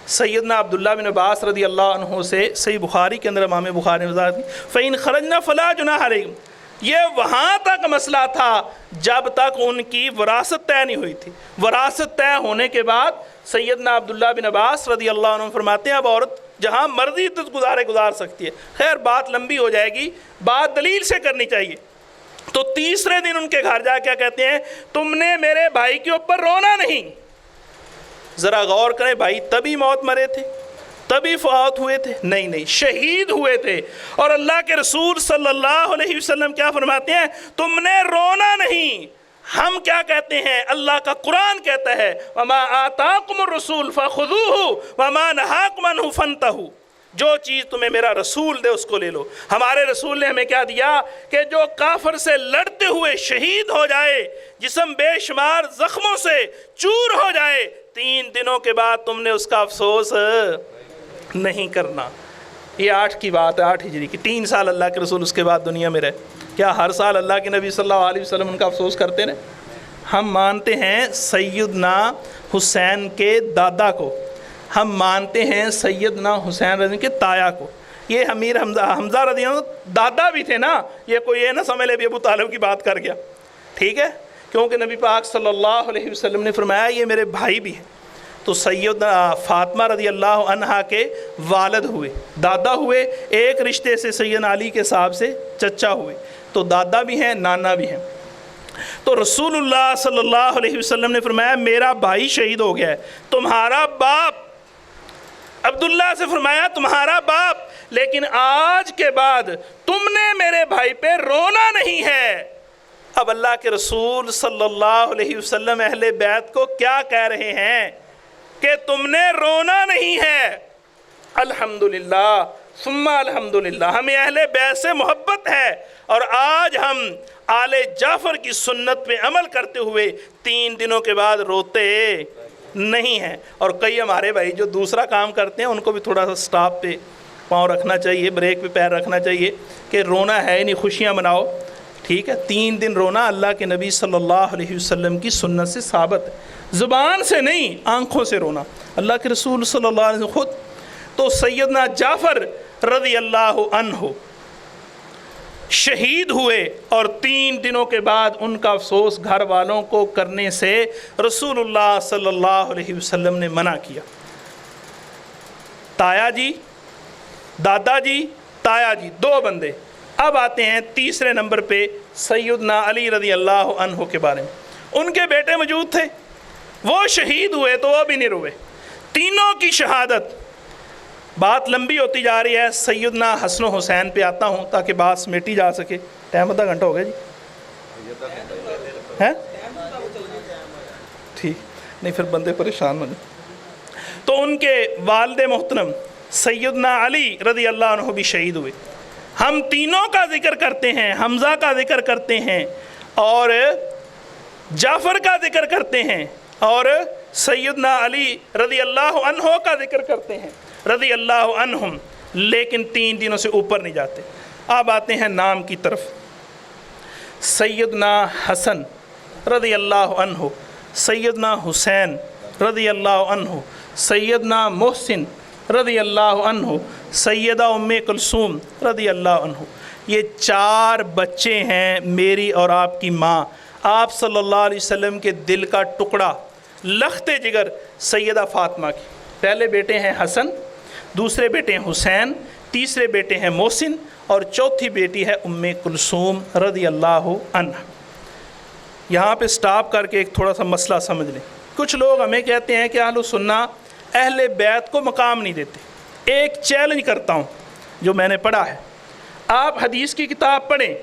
سیدنا عبداللہ بن عباس رضی اللہ عنہ سے صحیح بخاری کے اندر امام بخاری نے وضاحت کی فَإِنْ خَرَجْنَا فَلَا جُنَاحَ عَلَيْكُمْ. یہ وہاں تک مسئلہ تھا جب تک ان کی وراثت طے نہیں ہوئی تھی. وراثت طے ہونے کے بعد سیدنا عبداللہ بن عباس رضی اللہ عنہ فرماتے ہیں اب عورت جہاں مرضی گزار سکتی ہے. خیر بات لمبی ہو جائے گی، بات دلیل سے کرنی چاہیے. تو تیسرے دن ان کے گھر جا کیا کہتے ہیں تم نے میرے بھائی کے اوپر رونا نہیں. ذرا غور کریں، بھائی تبھی موت مرے تھے، تبھی فوت ہوئے تھے؟ نہیں، شہید ہوئے تھے. اور اللہ کے رسول صلی اللہ علیہ وسلم کیا فرماتے ہیں تم نے رونا نہیں. ہم کیا کہتے ہیں؟ اللہ کا قرآن کہتا ہے وَمَا آتَاكُمُ الرَّسُولُ فَخُذُوهُ وَمَا نَهَاكُمْ عَنْهُ فَانْتَهُوا. جو چیز تمہیں میرا رسول دے اس کو لے لو. ہمارے رسول نے ہمیں کیا دیا کہ جو کافر سے لڑتے ہوئے شہید ہو جائے، جسم بے شمار زخموں سے چور ہو جائے، 3 دنوں کے بعد تم نے اس کا افسوس نہیں کرنا. یہ 8 کی بات ہے، 8 ہجری کی. 3 سال اللہ کے رسول اس کے بعد دنیا میں رہے. کیا ہر سال اللہ کے نبی صلی اللہ علیہ وسلم ان کا افسوس کرتے رہے؟ ہم مانتے ہیں سیدنا حسین کے دادا کو، ہم مانتے ہیں سیدنا حسین رضی کے تایا کو. یہ امیر حمزہ رضی اللہ عنہ دادا بھی تھے نا، یہ کوئی یہ نہ سمجھ لے بھی ابو طالب کی بات کر گیا. ٹھیک ہے، کیونکہ نبی پاک صلی اللہ علیہ وسلم نے فرمایا یہ میرے بھائی بھی ہیں. تو سیدنا فاطمہ رضی اللہ عنہا کے والد ہوئے، دادا ہوئے، ایک رشتے سے سیدنا علی کے صاحب سے چچا ہوئے، تو دادا بھی ہیں نانا بھی ہیں. تو رسول اللہ صلی اللہ علیہ وسلم نے فرمایا میرا بھائی شہید ہو گیا ہے، تمہارا باپ، عبداللہ سے فرمایا تمہارا باپ، لیکن آج کے بعد تم نے میرے بھائی پہ رونا نہیں ہے. اب اللہ کے رسول صلی اللہ علیہ وسلم اہل بیت کو کیا کہہ رہے ہیں کہ تم نے رونا نہیں ہے. الحمدللہ ثم الحمدللہ، ہمیں اہل بیت سے محبت ہے اور آج ہم آل جعفر کی سنت پہ عمل کرتے ہوئے 3 دنوں کے بعد روتے نہیں ہیں. اور کئی ہمارے بھائی جو دوسرا کام کرتے ہیں ان کو بھی تھوڑا سا سٹاپ پہ پاؤں رکھنا چاہیے، بریک پہ پیر رکھنا چاہیے کہ رونا ہے نہیں، خوشیاں مناؤ. ٹھیک ہے، 3 دن رونا اللہ کے نبی صلی اللہ علیہ وسلم کی سنت سے ثابت ہے، زبان سے نہیں، آنکھوں سے رونا. اللہ کے رسول صلی اللہ علیہ وسلم خود. تو سیدنا جعفر رضی اللہ عنہ شہید ہوئے اور 3 دنوں کے بعد ان کا افسوس گھر والوں کو کرنے سے رسول اللہ صلی اللہ علیہ وسلم نے منع کیا. تایا جی، دادا جی، تایا جی، 2 بندے. اب آتے ہیں تیسرے نمبر پہ سیدنا علی رضی اللہ عنہ کے بارے میں. ان کے بیٹے موجود تھے، وہ شہید ہوئے تو وہ بھی نہیں روئے. تینوں کی شہادت بات لمبی ہوتی جا رہی ہے، سیدنا حسن و حسین پہ آتا ہوں تاکہ بات سمیٹی جا سکے۔ ٹائم آدھا گھنٹہ ہو گیا جی ہیں؟ ٹھیک نہیں، پھر بندے پریشان ہو جائیں۔ تو ان کے والد محترم سیدنا علی رضی اللہ عنہ بھی شہید ہوئے۔ ہم تینوں کا ذکر کرتے ہیں، حمزہ کا ذکر کرتے ہیں اور جعفر کا ذکر کرتے ہیں اور سیدنا علی رضی اللہ عنہ کا ذکر کرتے ہیں، رضی اللہ عنہم، لیکن 3 دنوں سے اوپر نہیں جاتے۔ اب آتے ہیں نام کی طرف۔ سیدنا حسن رضی اللہ عنہ، سیدنا حسین رضی اللہ عنہ، سیدنا محسن رضی اللہ عنہ، سیدہ ام کلثوم رضی اللہ عنہ، یہ 4 بچے ہیں میری اور آپ کی ماں، آپ صلی اللہ علیہ وسلم کے دل کا ٹکڑا، لخت جگر سیدہ فاطمہ کی۔ پہلے بیٹے ہیں حسن، دوسرے بیٹے ہیں حسین، تیسرے بیٹے ہیں محسن اور چوتھی بیٹی ہے ام کلثوم رضی اللہ عنہ۔ یہاں پہ سٹاپ کر کے ایک تھوڑا سا مسئلہ سمجھ لیں۔ کچھ لوگ ہمیں کہتے ہیں کہ اہل سنہ اہل بیت کو مقام نہیں دیتے۔ ایک چیلنج کرتا ہوں جو میں نے پڑھا ہے، آپ حدیث کی کتاب پڑھیں،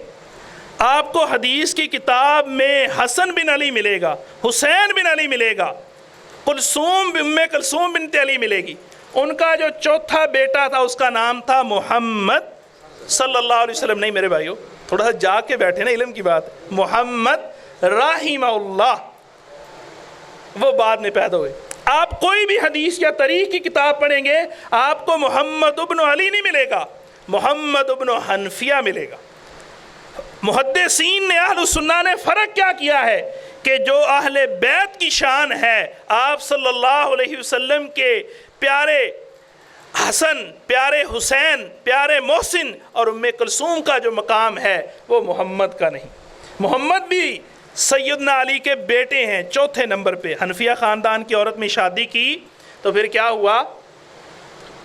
آپ کو حدیث کی کتاب میں حسن بن علی ملے گا، حسین بن علی ملے گا، ام کلثوم بنت علی ملے گی۔ ان کا جو چوتھا بیٹا تھا اس کا نام تھا محمد صلی اللہ علیہ وسلم۔ نہیں میرے بھائیو، تھوڑا سا جا کے بیٹھے نا، علم کی بات، محمد رحمہ اللہ، وہ بعد میں پیدا ہوئے۔ آپ کوئی بھی حدیث یا تاریخ کی کتاب پڑھیں گے، آپ کو محمد ابن علی نہیں ملے گا، محمد ابن حنفیہ ملے گا۔ محدثین نے، اہل سنہ نے فرق کیا کیا ہے کہ جو اہل بیت کی شان ہے، آپ صلی اللہ علیہ وسلم کے پیارے حسن، پیارے حسین، پیارے محسن اور ام کلثوم کا جو مقام ہے وہ محمد کا نہیں۔ محمد بھی سیدنا علی کے بیٹے ہیں، چوتھے نمبر پہ۔ حنفیہ خاندان کی عورت میں شادی کی تو پھر کیا ہوا؟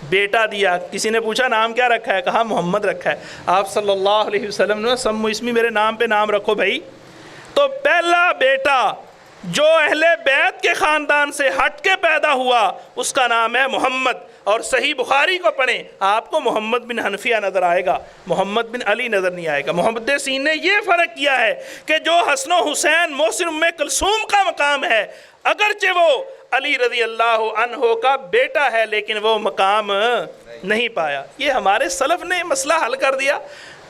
بیٹا دیا۔ کسی نے پوچھا نام کیا رکھا ہے؟ کہا محمد رکھا ہے۔ آپ صلی اللہ علیہ وسلم نے سمو اسمی، میرے نام پہ نام رکھو بھائی۔ تو پہلا بیٹا جو اہل بیت کے خاندان سے ہٹ کے پیدا ہوا اس کا نام ہے محمد۔ اور صحیح بخاری کو پڑھیں، آپ کو محمد بن حنفیہ نظر آئے گا، محمد بن علی نظر نہیں آئے گا۔ محدثین نے یہ فرق کیا ہے کہ جو حسن و حسین، محسن، ام کلثوم کا مقام ہے، اگرچہ وہ علی رضی اللہ عنہ کا بیٹا ہے لیکن وہ مقام نہیں پایا۔ یہ ہمارے سلف نے مسئلہ حل کر دیا۔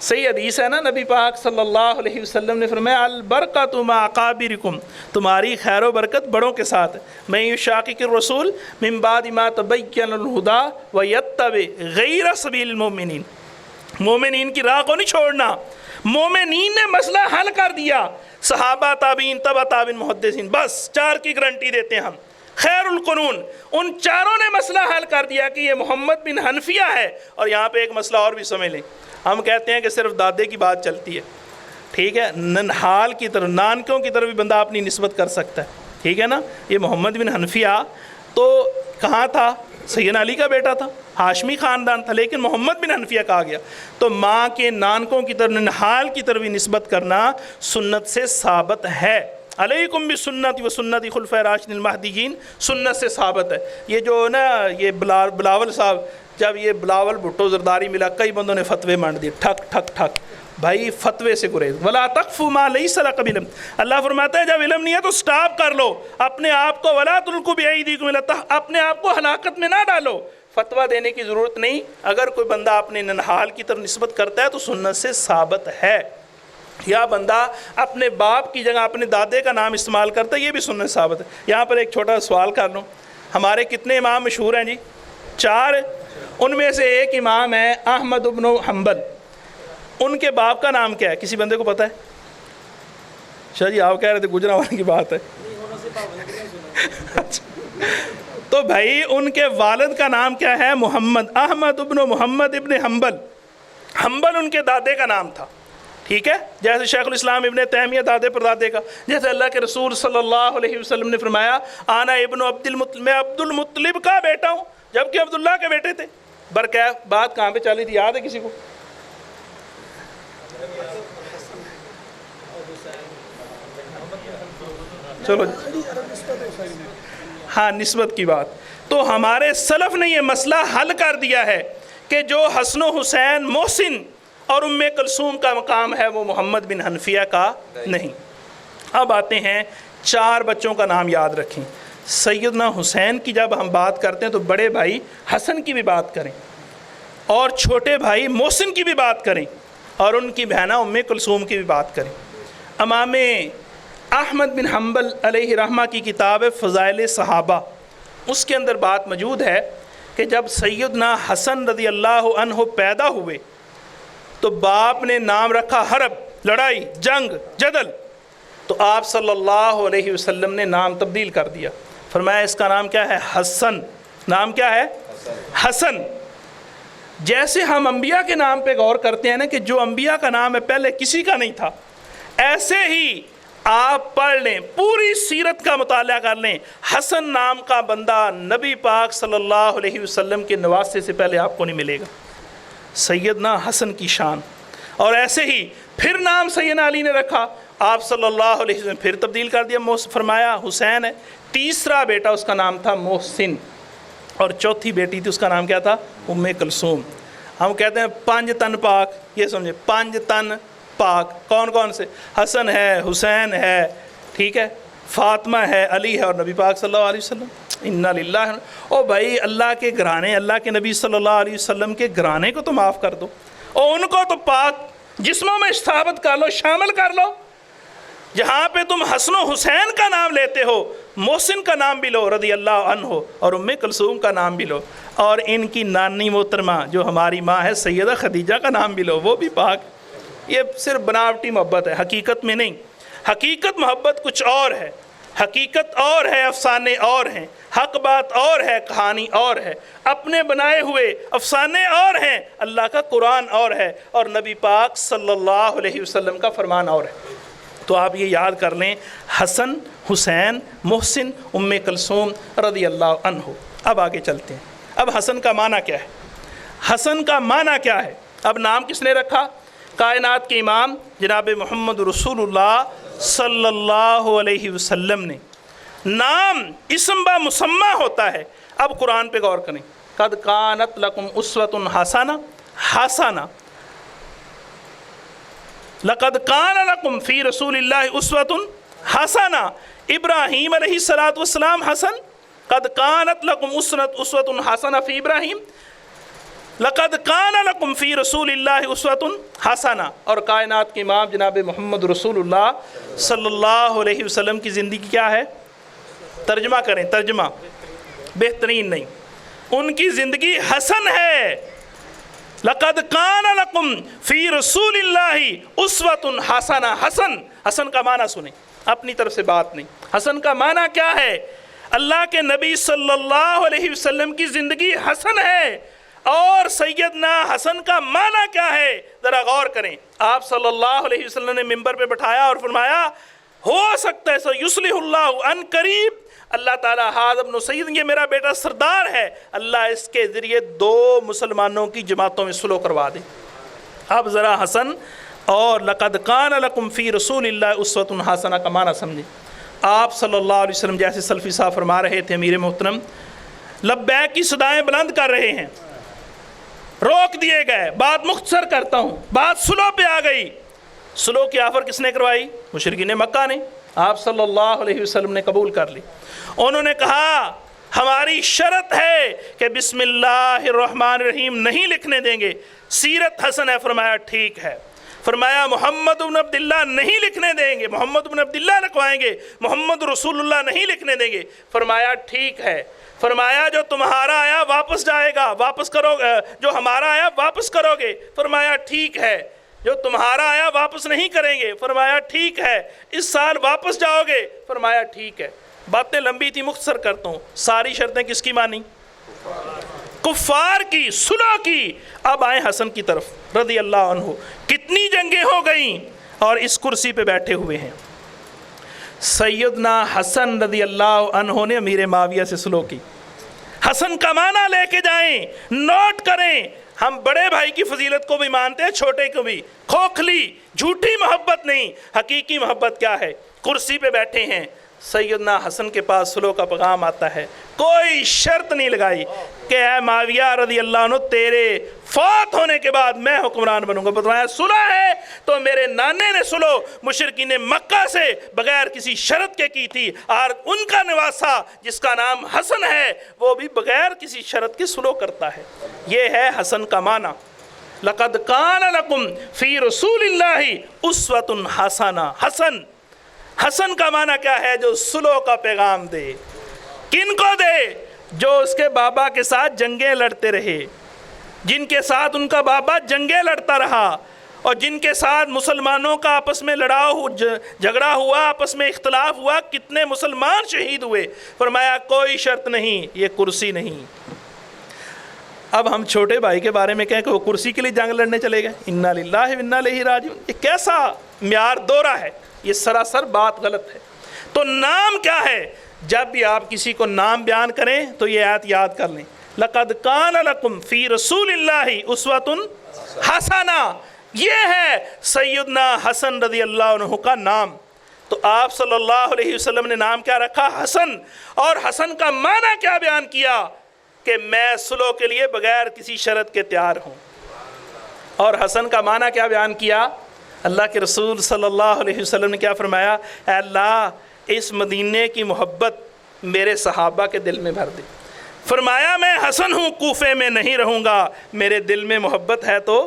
صحیح حدیث ہے نا، نبی پاک صلی اللہ علیہ وسلم نے فرمایا البرکۃ مع اکابرکم، تمہاری خیر و برکت بڑوں کے ساتھ۔ من یشاقق الرسول من بعد ما تبین الہدی ویتبع غیر سبیل المؤمنین، مومنین کی راہ کو نہیں چھوڑنا۔ مومنین نے مسئلہ حل کر دیا، صحابہ، تابعین، تبع تابعین، محدثین، بس 4 کی گارنٹی دیتے ہیں ہم، خیر القرون۔ ان 4 نے مسئلہ حل کر دیا کہ یہ محمد بن حنفیہ ہے۔ اور یہاں پہ ایک مسئلہ اور بھی سمجھ لیں، ہم کہتے ہیں کہ صرف دادے کی بات چلتی ہے، ٹھیک ہے، ننحال کی طرف، نانکوں کی طرف بھی بندہ اپنی نسبت کر سکتا ہے، ٹھیک ہے نا۔ یہ محمد بن حنفیہ تو کہاں تھا؟ سیدنا علی کا بیٹا تھا، ہاشمی خاندان تھا، لیکن محمد بن حنفیہ کہا گیا۔ تو ماں کے نانکوں کی طرف، ننحال کی طرف بھی نسبت کرنا سنت سے ثابت ہے۔ علیکم بسنتی و سنتی خلفائے راشدین المہدیین، سنت سے ثابت ہے۔ یہ جو نا یہ بلاول صاحب، جب یہ بلاول بھٹو زرداری ملا، کئی بندوں نے فتوے مانڈ دیے، ٹھک ٹھک ٹھک۔ بھائی فتوے سے گریز، ولا تقف ما لیس لک بعلم۔ اللہ فرماتا ہے جب علم نہیں ہے تو سٹاپ کر لو اپنے آپ کو، ولا تلقوا بایدیکم الی التہلکہ، اپنے آپ کو ہلاکت میں نہ ڈالو۔ فتویٰ دینے کی ضرورت نہیں۔ اگر کوئی بندہ اپنے ننحال کی طرف نسبت کرتا ہے تو سنت سے ثابت ہے، یا بندہ اپنے باپ کی جگہ اپنے دادے کا نام استعمال کرتا ہے، یہ بھی سنت ثابت ہے۔ یہاں پر ایک چھوٹا سوال کر لوں، ہمارے کتنے امام مشہور ہیں جی؟ 4۔ ان میں سے ایک امام ہے احمد بن حنبل، ان کے باپ کا نام کیا ہے؟ کسی بندے کو پتہ ہے؟ شاہ جی آپ کہہ رہے تھے گجرانوالے کی بات ہے۔ تو بھائی ان کے والد کا نام کیا ہے؟ محمد، احمد ابن محمد ابن حنبل۔ حنبل ان کے دادے کا نام تھا، ٹھیک ہے، جیسے شیخ الاسلام ابن تیمیہ دادے پر دادے کا، جیسے اللہ کے رسول صلی اللہ علیہ وسلم نے فرمایا آنا ابن عبد المطلب، میں عبد المطلب کا بیٹا ہوں، جبکہ عبداللہ کے بیٹے تھے۔ برکیف بات کہاں پہ چلی تھی یاد ہے کسی کو؟ چلو ہاں نسبت کی بات، تو ہمارے سلف نے یہ مسئلہ حل کر دیا ہے کہ جو حسن و حسین محسن اور ام کلثوم کا مقام ہے وہ محمد بن حنفیہ کا نہیں۔ اب آتے ہیں 4 بچوں کا نام یاد رکھیں۔ سیدنا حسین کی جب ہم بات کرتے ہیں تو بڑے بھائی حسن کی بھی بات کریں اور چھوٹے بھائی محسن کی بھی بات کریں اور ان کی بہنہ ام کلثوم کی بھی بات کریں۔ امام احمد بن حنبل علیہ رحمہ کی کتاب فضائل صحابہ، اس کے اندر بات موجود ہے کہ جب سیدنا حسن رضی اللہ عنہ پیدا ہوئے تو باپ نے نام رکھا حرب، لڑائی، جنگ، جدل، تو آپ صلی اللہ علیہ وسلم نے نام تبدیل کر دیا، فرمایا اس کا نام کیا ہے؟ حسن۔ نام کیا ہے؟ حسن۔ جیسے ہم انبیاء کے نام پہ غور کرتے ہیں نا کہ جو انبیاء کا نام ہے پہلے کسی کا نہیں تھا، ایسے ہی آپ پڑھ لیں، پوری سیرت کا مطالعہ کر لیں، حسن نام کا بندہ نبی پاک صلی اللہ علیہ وسلم کے نواسے سے پہلے آپ کو نہیں ملے گا۔ سیدنا حسن کی شان۔ اور ایسے ہی پھر نام سیدنا علی نے رکھا، آپ صلی اللہ علیہ وسلم پھر تبدیل کر دیا، فرمایا حسین ہے۔ تیسرا بیٹا اس کا نام تھا محسن اور چوتھی بیٹی تھی اس کا نام کیا تھا؟ ام کلثوم۔ ہم کہتے ہیں 5 تن پاک، یہ سمجھے 5 تن پاک کون کون سے؟ حسن ہے، حسین ہے، ٹھیک ہے، فاطمہ ہے، علی ہے اور نبی پاک صلی اللہ علیہ وسلم۔ انا للہ۔ او بھائی اللہ کے گھرانے، اللہ کے نبی صلی اللہ علیہ وسلم کے گھرانے کو تو معاف کر دو اور ان کو تو پاک جسموں میں ثابت کر لو، شامل کر لو۔ جہاں پہ تم حسن و حسین کا نام لیتے ہو، محسن کا نام بھی لو رضی اللہ عنہ اور ام کلثوم کا نام بھی لو، اور ان کی نانی محترمہ جو ہماری ماں ہے سیدہ خدیجہ کا نام بھی لو، وہ بھی پاک۔ یہ صرف بناوٹی محبت ہے، حقیقت میں نہیں۔ حقیقت محبت کچھ اور ہے، حقیقت اور ہے، افسانے اور ہیں، حق بات اور ہے، کہانی اور ہے، اپنے بنائے ہوئے افسانے اور ہیں، اللہ کا قرآن اور ہے اور نبی پاک صلی اللہ علیہ وسلم کا فرمان اور ہے۔ تو آپ یہ یاد کر لیں، حسن، حسین، محسن، ام کلثوم رضی اللہ عنہ۔ اب آگے چلتے ہیں۔ اب حسن کا معنی کیا ہے؟ حسن کا معنی کیا ہے؟ اب نام کس نے رکھا؟ کائنات کے امام جناب محمد رسول اللہ صلی اللہ علیہ وسلم نے۔ نام اسم با مسمى ہوتا ہے۔ اب قرآن پہ غور کریں، قد کانت لکم اسوۃ حسنہ، حسنہ، لقد کان لکم فی رسول اللہ اسوۃ حسنہ۔ ابراہیم علیہ السلام حسن، قد کانت لکم اسوۃ حسنہ فی ابراہیم، لقد کان لکم فی رسول اللہ اسوۃ حسنہ۔ اور کائنات کے امام جناب محمد رسول اللہ صلی اللہ علیہ وسلم کی زندگی کیا ہے؟ ترجمہ کریں، ترجمہ بہترین نہیں، ان کی زندگی حسن ہے۔ لقد کان لکم فی رسول اللہ اسوۃ حسنہ۔ حسن، حسن کا معنی سنیں، اپنی طرف سے بات نہیں۔ حسن کا معنی کیا ہے؟ اللہ کے نبی صلی اللہ علیہ وسلم کی زندگی حسن ہے۔ اور سیدنا حسن کا معنی کیا ہے؟ ذرا غور کریں۔ آپ صلی اللہ علیہ وسلم نے ممبر پہ بٹھایا اور فرمایا ہو سکتا ہے سیصلح اللہ ان قریب، اللہ تعالیٰ ھذا ابن سید، یہ میرا بیٹا سردار ہے، اللہ اس کے ذریعے 2 مسلمانوں کی جماعتوں میں صلح کروا دے۔ اب ذرا حسن اور لقد کان لکم فی رسول اللہ اسوۃ حسنہ کا معنی سمجھیں۔ آپ صلی اللہ علیہ وسلم جیسے سلفی صاحب فرما رہے تھے، امیر محترم لبیک کی صدائیں بلند کر رہے ہیں، روک دیے گئے۔ بات مختصر کرتا ہوں، بات صلح پہ آ گئی۔ صلح کی آفر کس نے کروائی؟ مشرکین مکہ نے۔ آپ صلی اللہ علیہ وسلم نے قبول کر لی۔ انہوں نے کہا ہماری شرط ہے کہ بسم اللہ الرحمن الرحیم نہیں لکھنے دیں گے، سیرت حسن ہے۔ فرمایا ٹھیک ہے۔ فرمایا محمد بن عبداللہ نہیں لکھنے دیں گے، محمد بن عبداللہ لکھوائیں گے، محمد رسول اللہ نہیں لکھنے دیں گے۔ فرمایا ٹھیک ہے۔ فرمایا جو تمہارا آیا واپس جائے گا، واپس کرو گے، جو ہمارا آیا واپس کرو گے۔ فرمایا ٹھیک ہے۔ جو تمہارا آیا واپس نہیں کریں گے۔ فرمایا ٹھیک ہے۔ اس سال واپس جاؤ گے۔ فرمایا ٹھیک ہے۔ باتیں لمبی تھی، مختصر کرتا ہوں۔ ساری شرطیں کس کی مانی؟ کفار کی، صلح کی۔ اب آئیں حسن کی طرف رضی اللہ عنہ۔ کتنی جنگیں ہو گئیں اور اس کرسی پہ بیٹھے ہوئے ہیں۔ سیدنا حسن رضی اللہ عنہ نے امیر معاویہ سے صلح کی۔ حسن کا معنی لے کے جائیں، نوٹ کریں۔ ہم بڑے بھائی کی فضیلت کو بھی مانتے ہیں، چھوٹے کو بھی۔ کھوکھلی، جھوٹی محبت نہیں، حقیقی محبت کیا ہے؟ کرسی پہ بیٹھے ہیں، سیدنا حسن کے پاس صلح کا پیغام آتا ہے، کوئی شرط نہیں لگائی کہ اے معاویہ رضی اللہ عنہ تیرے فوت ہونے کے بعد میں حکمران بنوں گا۔ بتایا صلح ہے تو میرے نانے نے صلح مشرکین مکہ سے بغیر کسی شرط کے کی تھی، اور ان کا نواسا جس کا نام حسن ہے وہ بھی بغیر کسی شرط کے صلح کرتا ہے۔ یہ ہے حسن کا معنی۔ لَقَدْ كَانَ لَكُمْ فِي رَسُولِ اللَّهِ أُسْوَةٌ حَسَنَةٌ۔ حسن کا معنی کیا ہے؟ جو صلح کا پیغام دے۔ کن کو دے؟ جو اس کے بابا کے ساتھ جنگیں لڑتے رہے، جن کے ساتھ ان کا بابا جنگیں لڑتا رہا، اور جن کے ساتھ مسلمانوں کا آپس میں جھگڑا ہوا، آپس میں اختلاف ہوا، کتنے مسلمان شہید ہوئے۔ فرمایا کوئی شرط نہیں، یہ کرسی نہیں۔ اب ہم چھوٹے بھائی کے بارے میں کہیں کہ وہ کرسی کے لیے جنگ لڑنے چلے گئے، انا للہ و انا الیہ راجعون، یہ کیسا معیار دورہ ہے؟ یہ سراسر بات غلط ہے۔ تو نام کیا ہے؟ جب بھی آپ کسی کو نام بیان کریں تو یہ آیت یاد کر لیں، لَقَدْ كَانَ لَكُمْ فِي رَسُولِ اللَّهِ أُسْوَةٌ حَسَنَةٌ۔ یہ ہے سیدنا حسن رضی اللہ عنہ کا نام۔ تو آپ صلی اللہ علیہ وسلم نے نام کیا رکھا؟ حسن۔ اور حسن کا معنی کیا بیان کیا؟ کہ میں صلح کے لیے بغیر کسی شرط کے تیار ہوں۔ اور حسن کا معنی کیا بیان کیا؟ اللہ کے رسول صلی اللہ علیہ وسلم نے کیا فرمایا؟ اے اللہ اس مدینے کی محبت میرے صحابہ کے دل میں بھر دے۔ فرمایا میں حسن ہوں، کوفے میں نہیں رہوں گا، میرے دل میں محبت ہے تو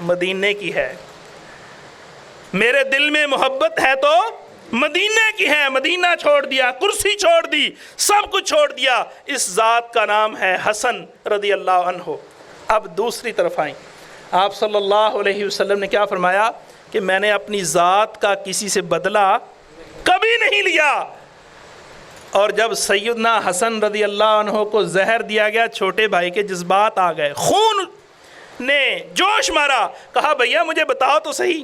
مدینے کی ہے، میرے دل میں محبت ہے تو مدینے کی ہے۔ مدینہ چھوڑ دیا، کرسی چھوڑ دی، سب کچھ چھوڑ دیا، اس ذات کا نام ہے حسن رضی اللہ عنہ۔ اب دوسری طرف آئیں، آپ صلی اللہ علیہ وسلم نے کیا فرمایا کہ میں نے اپنی ذات کا کسی سے بدلہ کبھی نہیں لیا۔ اور جب سیدنا حسن رضی اللہ عنہ کو زہر دیا گیا، چھوٹے بھائی کے جذبات آ گئے، خون نے جوش مارا، کہا بھیا مجھے بتاؤ تو صحیح۔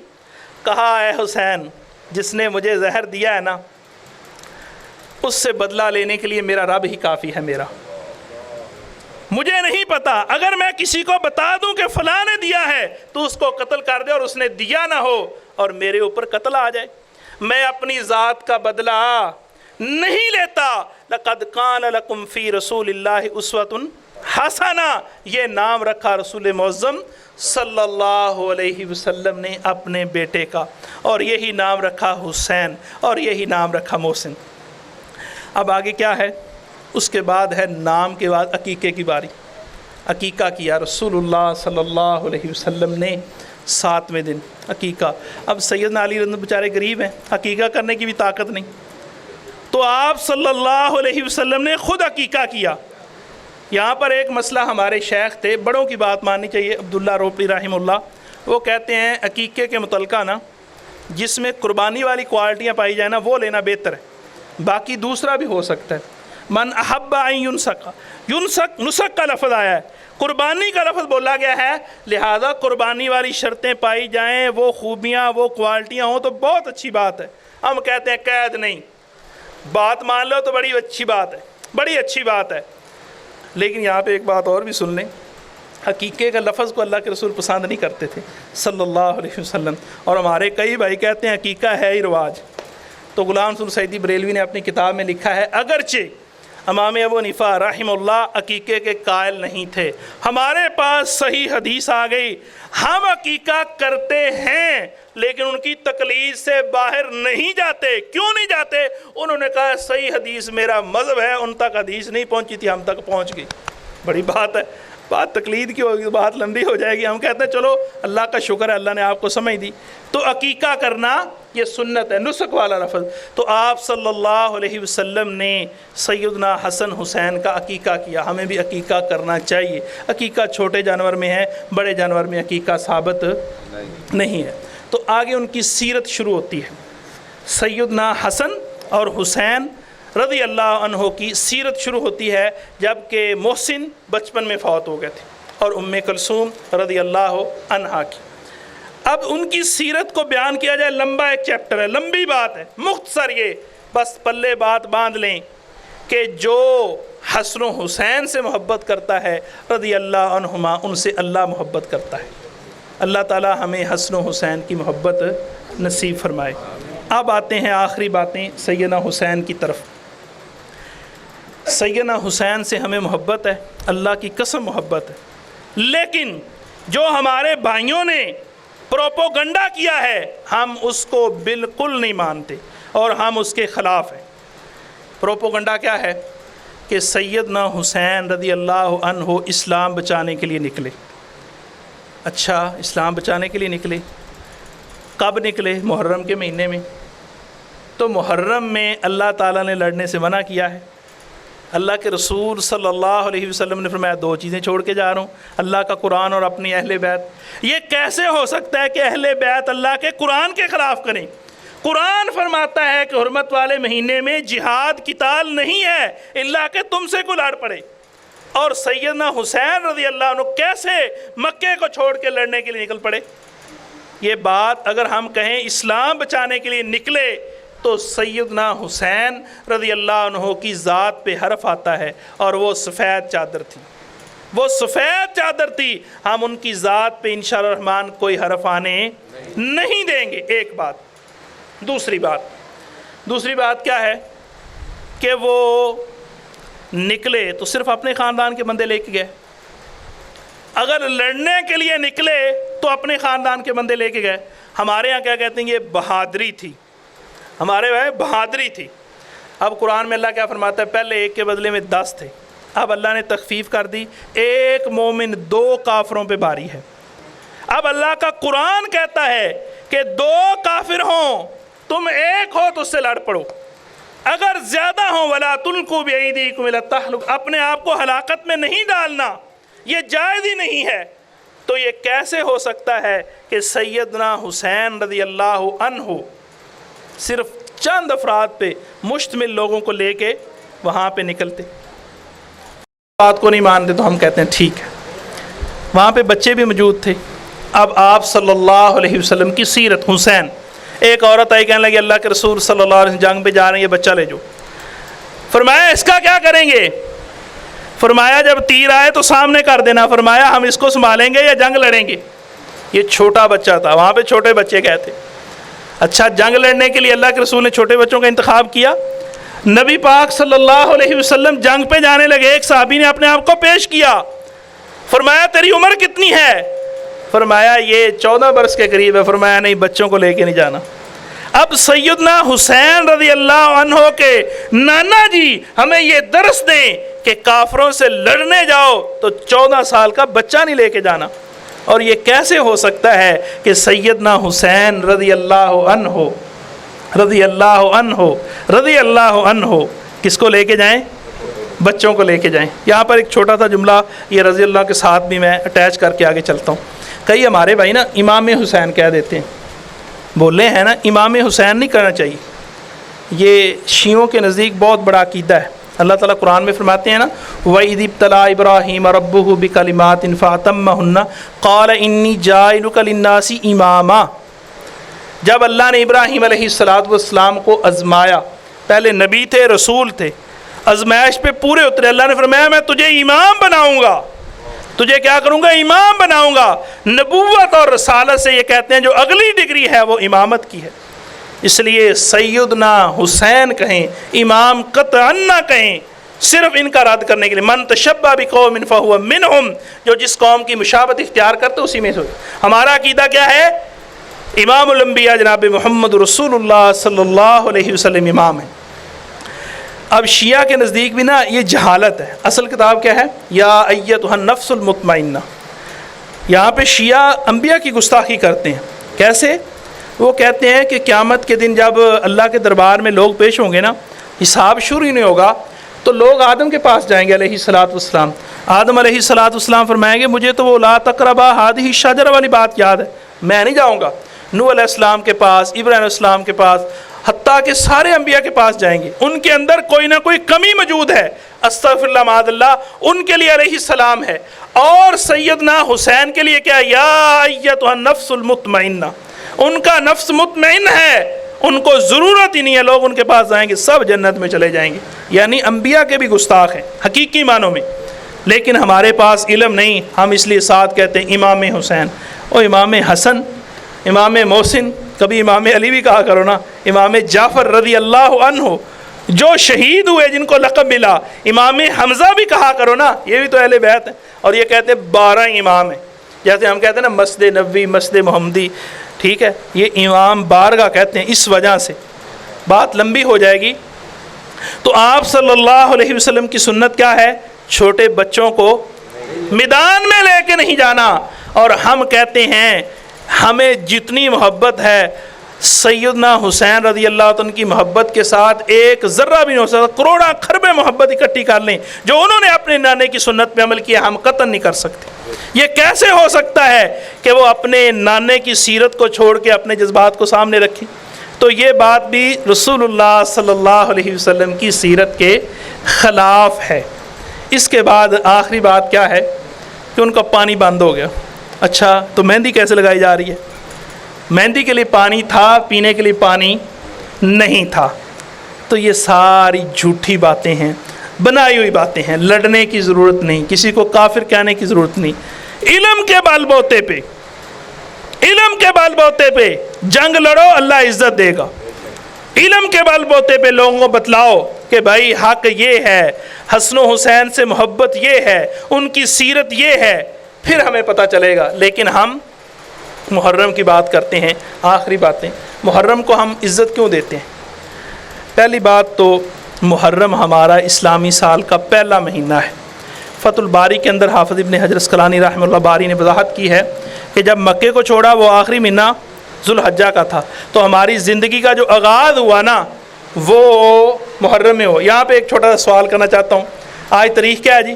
کہا اے حسین، جس نے مجھے زہر دیا ہے نا، اس سے بدلہ لینے کے لیے میرا رب ہی کافی ہے۔ مجھے نہیں پتا، اگر میں کسی کو بتا دوں کہ فلاں نے دیا ہے تو اس کو قتل کر دے، اور اس نے دیا نہ ہو اور میرے اوپر قتل آ جائے۔ میں اپنی ذات کا بدلہ نہیں لیتا۔ لَقَدْ كَانَ لَكُمْ فِي رَسُولِ اللَّهِ أُسْوَةٌ حَسَنَةٌ، یہ نام رکھا رسول معظم صلی اللہ علیہ وسلم نے اپنے بیٹے کا، اور یہی نام رکھا حسین، اور یہی نام رکھا محسن۔ اب آگے کیا ہے؟ اس کے بعد ہے نام کے بعد عقیقے کی باری۔ عقیقہ کیا رسول اللہ صلی اللہ علیہ وسلم نے 7ویں دن عقیقہ۔ اب سیدنا علی رضی بیچارے غریب ہیں، عقیقہ کرنے کی بھی طاقت نہیں، تو آپ صلی اللہ علیہ وسلم نے خود عقیقہ کیا۔ یہاں پر ایک مسئلہ ہمارے شیخ تھے، بڑوں کی بات ماننی چاہیے، عبداللہ روپلی رحمہ اللہ، وہ کہتے ہیں عقیقے کے متعلقہ نا جس میں قربانی والی کوالٹیاں پائی جائیں نا وہ لینا بہتر ہے، باقی دوسرا بھی ہو سکتا ہے۔ من احب ان ینسک، نسک کا لفظ آیا ہے، قربانی کا لفظ بولا گیا ہے، لہذا قربانی والی شرطیں پائی جائیں، وہ خوبیاں وہ کوالٹیاں ہوں تو بہت اچھی بات ہے۔ ہم کہتے ہیں قید نہیں، بات مان لو تو بڑی اچھی بات ہے، بڑی اچھی بات ہے۔ لیکن یہاں پہ ایک بات اور بھی سن لیں، حقیقے کا لفظ کو اللہ کے رسول پسند نہیں کرتے تھے صلی اللہ علیہ وسلم، اور ہمارے کئی بھائی کہتے ہیں حقیقہ ہے ہی رواج۔ تو غلام رسول سعیدی بریلوی نے اپنی کتاب میں لکھا ہے، اگرچہ امام ابو حنیفہ رحمہ اللہ عقیقے کے قائل نہیں تھے، ہمارے پاس صحیح حدیث آ گئی، ہم عقیقہ کرتے ہیں لیکن ان کی تقلید سے باہر نہیں جاتے۔ کیوں نہیں جاتے؟ انہوں نے کہا صحیح حدیث میرا مذہب ہے، ان تک حدیث نہیں پہنچی تھی، ہم تک پہنچ گئی۔ بڑی بات ہے، بات تقلید کی ہوگی، بات لمبی ہو جائے گی۔ ہم کہتے ہیں چلو اللہ کا شکر ہے، اللہ نے آپ کو سمجھ دی۔ تو عقیقہ کرنا یہ سنت ہے، نسک والا لفظ۔ تو آپ صلی اللہ علیہ وسلم نے سیدنا حسن حسین کا عقیقہ کیا، ہمیں بھی عقیقہ کرنا چاہیے۔ عقیقہ چھوٹے جانور میں ہے، بڑے جانور میں عقیقہ ثابت نہیں ہے۔ تو آگے ان کی سیرت شروع ہوتی ہے۔ سیدنا حسن اور حسین رضی اللہ عنہ کی سیرت شروع ہوتی ہے جب کہ محسن بچپن میں فوت ہو گئے تھے، اور ام کلثوم رضی اللہ عنہا کی۔ اب ان کی سیرت کو بیان کیا جائے، لمبا ایک چیپٹر ہے، لمبی بات ہے، مختصر یہ بس پلے بات باندھ لیں کہ جو حسن و حسین سے محبت کرتا ہے رضی اللہ عنہما، ان سے اللہ محبت کرتا ہے۔ اللہ تعالی ہمیں حسن و حسین کی محبت نصیب فرمائے۔ اب آتے ہیں آخری باتیں سیدنا حسین کی طرف۔ سیدنا حسین سے ہمیں محبت ہے، اللہ کی قسم محبت ہے، لیکن جو ہمارے بھائیوں نے پروپوگنڈا کیا ہے ہم اس کو بالکل نہیں مانتے اور ہم اس کے خلاف ہیں۔ پروپوگنڈا کیا ہے؟ کہ سیدنا حسین رضی اللہ عنہ اسلام بچانے کے لیے نکلے۔ اچھا، اسلام بچانے کے لیے نکلے، کب نکلے؟ محرم کے مہینے میں۔ تو محرم میں اللہ تعالیٰ نے لڑنے سے منع کیا ہے۔ اللہ کے رسول صلی اللہ علیہ وسلم نے فرمایا 2 چیزیں چھوڑ کے جا رہا ہوں، اللہ کا قرآن اور اپنی اہل بیت۔ یہ کیسے ہو سکتا ہے کہ اہل بیت اللہ کے قرآن کے خلاف کریں؟ قرآن فرماتا ہے کہ حرمت والے مہینے میں جہاد قتال نہیں ہے اللہ کہ تم سے کوئی لڑ پڑے۔ اور سیدنا حسین رضی اللہ عنہ کیسے مکے کو چھوڑ کے لڑنے کے لیے نکل پڑے؟ یہ بات اگر ہم کہیں اسلام بچانے کے لیے نکلے تو سیدنا حسین رضی اللہ عنہ کی ذات پہ حرف آتا ہے، اور وہ سفید چادر تھی، وہ سفید چادر تھی۔ ہم ان کی ذات پہ انشاءاللہ الرحمن کوئی حرف آنے نہیں دیں گے۔ ایک بات۔ دوسری بات کیا ہے کہ وہ نکلے تو صرف اپنے خاندان کے بندے لے کے گئے۔ اگر لڑنے کے لیے نکلے تو اپنے خاندان کے بندے لے کے گئے۔ ہمارے ہاں کیا کہتے ہیں؟ یہ بہادری تھی، ہمارے بھائی بہادری تھی۔ اب قرآن میں اللہ کیا فرماتا ہے؟ پہلے 1 کے بدلے میں 10 تھے، اب اللہ نے تخفیف کر دی، 1 مومن 2 کافروں پہ باری ہے۔ اب اللہ کا قرآن کہتا ہے کہ 2 کافر ہوں، تم 1 ہو تو اس سے لڑ پڑو، اگر زیادہ ہوں وَلَا تُلْقُوا بِأَيْدِيكُمْ إِلَى التَّهْلُكَةِ، اپنے آپ کو ہلاکت میں نہیں ڈالنا، یہ جائز ہی نہیں ہے۔ تو یہ کیسے ہو سکتا ہے کہ سیدنا حسین رضی اللہ عنہ صرف چند افراد پہ مشتمل لوگوں کو لے کے وہاں پہ نکلتے؟ بات کو نہیں مانتے تو ہم کہتے ہیں ٹھیک ہے۔ وہاں پہ بچے بھی موجود تھے۔ اب آپ صلی اللہ علیہ وسلم کی سیرت، حسین، ایک عورت آئی کہنے لگی اللہ کے رسول صلی اللہ علیہ وسلم جنگ پہ جا رہے ہیں، یہ بچہ لے جو۔ فرمایا اس کا کیا کریں گے؟ فرمایا جب تیر آئے تو سامنے کر دینا، فرمایا ہم اس کو سنبھالیں گے یا جنگ لڑیں گے؟ یہ چھوٹا بچہ تھا، وہاں پہ چھوٹے بچے گئے تھے۔ اچھا، جنگ لڑنے کے لیے اللہ کے رسول نے چھوٹے بچوں کا انتخاب کیا۔ نبی پاک صلی اللہ علیہ وسلم جنگ پہ جانے لگے، ایک صحابی نے اپنے آپ کو پیش کیا، فرمایا تیری عمر کتنی ہے؟ فرمایا یہ 14 برس کے قریب ہے۔ فرمایا نہیں، بچوں کو لے کے نہیں جانا۔ اب سیدنا حسین رضی اللہ عنہ کے نانا جی ہمیں یہ درس دیں کہ کافروں سے لڑنے جاؤ تو 14 سال کا بچہ نہیں لے کے جانا۔ اور یہ کیسے ہو سکتا ہے کہ سیدنا حسین رضی اللہ عنہ کس کو لے کے جائیں؟ بچوں کو لے کے جائیں۔ یہاں پر ایک چھوٹا سا جملہ یہ رضی اللہ کے ساتھ بھی میں اٹیچ کر کے آگے چلتا ہوں۔ کئی ہمارے بھائی نا امام حسین کہہ دیتے ہیں، بولے ہیں نا امام حسین نہیں کرنا چاہیے، یہ شیعوں کے نزدیک بہت بڑا عقیدہ ہے۔ اللہ تعالیٰ قرآن میں فرماتے ہیں نا وَإِذِ ابْتَلَىٰ إِبْرَاهِيمَ رَبُّهُ بِكَلِمَاتٍ فَأَتَمَّهُنَّ قَالَ إِنِّي جَاعِلُكَ لِلنَّاسِ إِمَامًا۔ جب اللہ نے ابراہیم علیہ السلام کو آزمایا، پہلے نبی تھے، رسول تھے، آزمائش پہ پورے اترے، اللہ نے فرمایا میں تجھے امام بناؤں گا، تجھے کیا کروں گا؟ امام بناؤں گا۔ نبوت اور رسالت سے یہ کہتے ہیں جو اگلی ڈگری ہے وہ امامت کی ہے۔ اس لیے سیدنا حسین کہیں، امام قطعا نہ کہیں، صرف ان کا رد کرنے کے لیے من تشبہ بقوم فہو منہم، جو جس قوم کی مشابہت اختیار کرتے اسی میں سے۔ ہمارا عقیدہ کیا ہے؟ امام الانبیاء جناب محمد رسول اللہ صلی اللہ علیہ وسلم امام ہیں۔ اب شیعہ کے نزدیک بھی نا یہ جہالت ہے۔ اصل کتاب کیا ہے؟ یا ایتھا النفس المطمئنہ۔ یہاں پہ شیعہ انبیاء کی گستاخی کرتے ہیں۔ کیسے؟ وہ کہتے ہیں کہ قیامت کے دن جب اللہ کے دربار میں لوگ پیش ہوں گے نا، حساب شروع ہی نہیں ہوگا، تو لوگ آدم کے پاس جائیں گے علیہ السلام۔ آدم علیہ السلام فرمائیں گے مجھے تو وہ لا تقربا ہذہ الشجرہ والی بات یاد ہے، میں نہیں جاؤں گا۔ نوح علیہ السلام کے پاس، ابراہیم علیہ السلام کے پاس، حتیٰ کہ سارے انبیاء کے پاس جائیں گے، ان کے اندر کوئی نہ کوئی کمی موجود ہے، استغفر اللہ معاذ اللہ، ان کے لیے علیہ السلام ہے۔ اور سیدنا حسین کے لیے کیا؟ یا ایتھا النفس المطمئنہ، ان کا نفس مطمئن ہے، ان کو ضرورت ہی نہیں ہے، لوگ ان کے پاس جائیں گے سب جنت میں چلے جائیں گے۔ یعنی انبیاء کے بھی گستاخ ہیں حقیقی معنوں میں، لیکن ہمارے پاس علم نہیں، ہم اس لیے ساتھ کہتے ہیں امام حسین اور امام حسن، امام محسن، کبھی امام علی بھی کہا کرو نا، امام جعفر رضی اللہ عنہ جو شہید ہوئے جن کو لقب ملا، امام حمزہ بھی کہا کرو نا، یہ بھی تو اہل بیت ہیں، اور یہ کہتے ہیں 12 امام ہیں، جیسے ہم کہتے ہیں نا مسجد نبوی، مسجد محمدی، ٹھیک ہے، یہ امام بارگاہ کہتے ہیں، اس وجہ سے بات لمبی ہو جائے گی۔ تو آپ صلی اللہ علیہ وسلم کی سنت کیا ہے؟ چھوٹے بچوں کو میدان میں لے کے نہیں جانا، اور ہم کہتے ہیں ہمیں جتنی محبت ہے سیدنا حسین رضی اللہ عنہ کی محبت کے ساتھ ایک ذرہ بھی نہیں ہو سکتا، کروڑاں خربیں محبت اکٹھی کر لیں، جو انہوں نے اپنے نانے کی سنت پہ عمل کیا ہم قطعاً نہیں کر سکتے۔ یہ کیسے ہو سکتا ہے کہ وہ اپنے نانے کی سیرت کو چھوڑ کے اپنے جذبات کو سامنے رکھیں؟ تو یہ بات بھی رسول اللہ صلی اللہ علیہ وسلم کی سیرت کے خلاف ہے۔ اس کے بعد آخری بات کیا ہے کہ ان کا پانی بند ہو گیا۔ اچھا تو مہندی کیسے لگائی جا رہی ہے؟ مہندی کے لیے پانی تھا، پینے کے لیے پانی نہیں تھا۔ تو یہ ساری جھوٹی باتیں ہیں، بنائی ہوئی باتیں ہیں، لڑنے کی ضرورت نہیں، کسی کو کافر کہنے کی ضرورت نہیں۔ علم کے بال بوتے پہ، علم کے بال بوتے پہ جنگ لڑو، اللہ عزت دے گا۔ علم کے بال بوتے پہ لوگوں کو بتلاؤ کہ بھائی حق یہ ہے، حسن و حسین سے محبت یہ ہے، ان کی سیرت یہ ہے، پھر ہمیں پتہ چلے گا۔ لیکن ہم محرم کی بات کرتے ہیں، آخری باتیں، محرم کو ہم عزت کیوں دیتے ہیں؟ پہلی بات تو محرم ہمارا اسلامی سال کا پہلا مہینہ ہے۔ فتح الباری کے اندر حافظ ابن حجر اسقلانی رحمہ اللہ باری نے وضاحت کی ہے کہ جب مکے کو چھوڑا وہ آخری مہینہ ذوالحجہ کا تھا، تو ہماری زندگی کا جو آغاز ہوا نا وہ محرم میں ہو۔ یہاں پہ ایک چھوٹا سا سوال کرنا چاہتا ہوں، آج تاریخ کیا ہے جی؟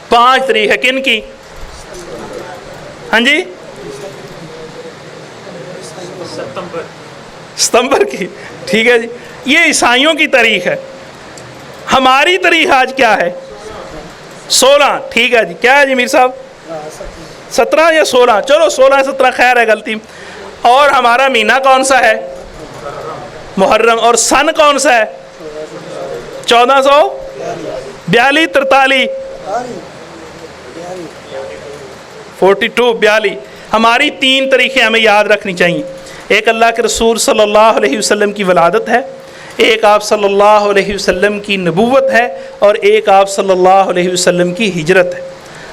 5 تاریخ ہے، کن کی؟ ہاں جی، ستمبر کی، ٹھیک ہے جی، یہ عیسائیوں کی تاریخ ہے۔ ہماری تاریخ آج کیا ہے؟ 16، ٹھیک ہے جی، کیا ہے جی میر صاحب؟ 17 یا 16، چلو 16 17 خیر ہے، غلطی۔ اور ہمارا مہینہ کون سا ہے؟ محرم۔ اور سن کون سا ہے؟ 1442 43 42 42۔ ہماری 3 تاریخیں ہمیں یاد رکھنی چاہیے۔ ایک اللہ کے رسول صلی اللہ علیہ وسلم کی ولادت ہے، ایک آپ صلی اللہ علیہ وسلم کی نبوت ہے، اور ایک آپ صلی اللہ علیہ وسلم کی ہجرت ہے۔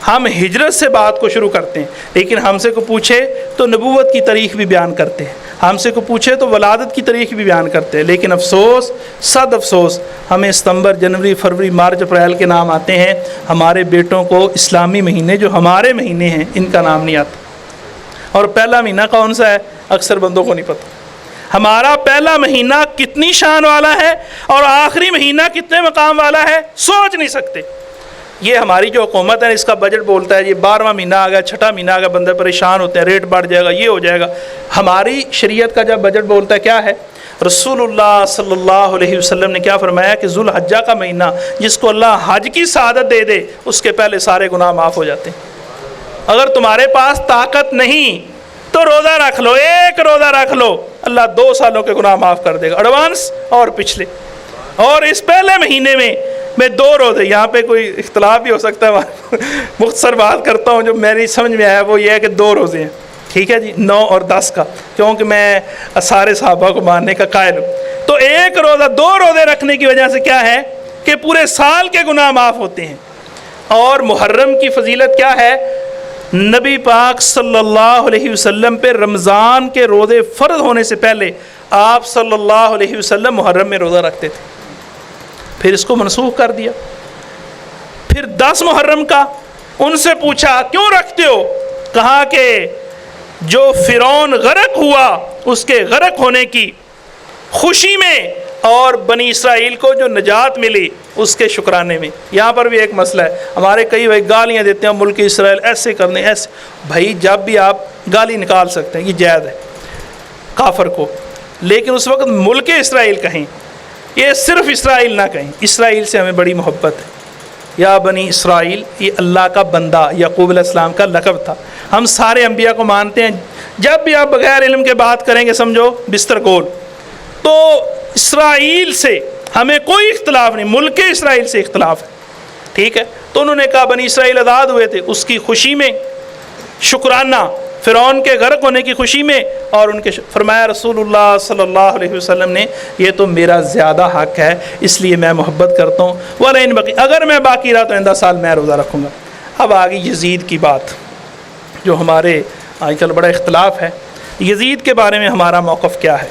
ہم ہجرت سے بات کو شروع کرتے ہیں، لیکن ہم سے کو پوچھے تو نبوت کی تاریخ بھی بیان کرتے ہیں، ہم سے کو پوچھے تو ولادت کی تاریخ بھی بیان کرتے ہیں۔ لیکن افسوس، صد افسوس، ہمیں ستمبر، جنوری، فروری، مارچ، اپریل کے نام آتے ہیں، ہمارے بیٹوں کو اسلامی مہینے جو ہمارے مہینے ہیں ان کا نام نہیں آتا۔ اور پہلا مہینہ کون سا ہے اکثر بندوں کو نہیں پتہ۔ ہمارا پہلا مہینہ کتنی شان والا ہے اور آخری مہینہ کتنے مقام والا ہے، سوچ نہیں سکتے۔ یہ ہماری جو حکومت ہے اس کا بجٹ بولتا ہے یہ 12واں مہینہ آ گیا، 6واں مہینہ آ گیا، بندے پریشان ہوتے ہیں، ریٹ بڑھ جائے گا، یہ ہو جائے گا۔ ہماری شریعت کا جب بجٹ بولتا ہے کیا ہے؟ رسول اللہ صلی اللہ علیہ وسلم نے کیا فرمایا کہ ذوالحجہ کا مہینہ جس کو اللہ حج کی سعادت دے دے اس کے پہلے سارے گناہ معاف ہو جاتے ہیں۔ اگر تمہارے پاس طاقت نہیں تو روزہ رکھ لو، ایک روزہ رکھ لو، اللہ 2 سالوں کے گناہ معاف کر دے گا، ایڈوانس اور پچھلے۔ اور اس پہلے مہینے میں 2 روزے، یہاں پہ کوئی اختلاف بھی ہو سکتا ہے، مختصر بات کرتا ہوں، جو میری سمجھ میں آیا وہ یہ ہے کہ 2 روزے ہیں، ٹھیک ہے جی، 9 اور 10 کا، کیونکہ میں سارے صحابہ کو ماننے کا قائل ہوں۔ تو ایک روزہ، 2 روزے رکھنے کی وجہ سے کیا ہے کہ پورے سال کے گناہ معاف ہوتے ہیں۔ اور محرم کی فضیلت کیا ہے؟ نبی پاک صلی اللہ علیہ وسلم پہ رمضان کے روزے فرض ہونے سے پہلے آپ صلی اللہ علیہ وسلم محرم میں روزہ رکھتے تھے، پھر اس کو منسوخ کر دیا۔ پھر 10 محرم کا ان سے پوچھا کیوں رکھتے ہو؟ کہا کہ جو فرعون غرق ہوا اس کے غرق ہونے کی خوشی میں اور بنی اسرائیل کو جو نجات ملی اس کے شکرانے میں۔ یہاں پر بھی ایک مسئلہ ہے، ہمارے کئی بھائی گالیاں دیتے ہیں ملک اسرائیل ایسے کرنے ایسے، بھائی جب بھی آپ گالی نکال سکتے ہیں، یہ جائز ہے کافر کو، لیکن اس وقت ملک اسرائیل کہیں، یہ صرف اسرائیل نہ کہیں۔ اسرائیل سے ہمیں بڑی محبت ہے۔ یا بنی اسرائیل، یہ اللہ کا بندہ یعقوب علیہ السلام کا لقب تھا۔ ہم سارے انبیاء کو مانتے ہیں، جب بھی آپ بغیر علم کے بات کریں گے سمجھو بستر گول۔ تو اسرائیل سے ہمیں کوئی اختلاف نہیں، ملک اسرائیل سے اختلاف ہے، ٹھیک ہے۔ تو انہوں نے کہا بنی اسرائیل آزاد ہوئے تھے، اس کی خوشی میں شکرانہ فرعون کے غرق ہونے کی خوشی میں، اور ان کے فرمایا رسول اللہ صلی اللہ علیہ وسلم نے یہ تو میرا زیادہ حق ہے اس لیے میں محبت کرتا ہوں، وَلَئِن بَقِي، اگر میں باقی رہا تو آئندہ سال میں روزہ رکھوں گا۔ اب آگئی یزید کی بات، جو ہمارے آج کل بڑا اختلاف ہے، یزید کے بارے میں ہمارا موقف کیا ہے؟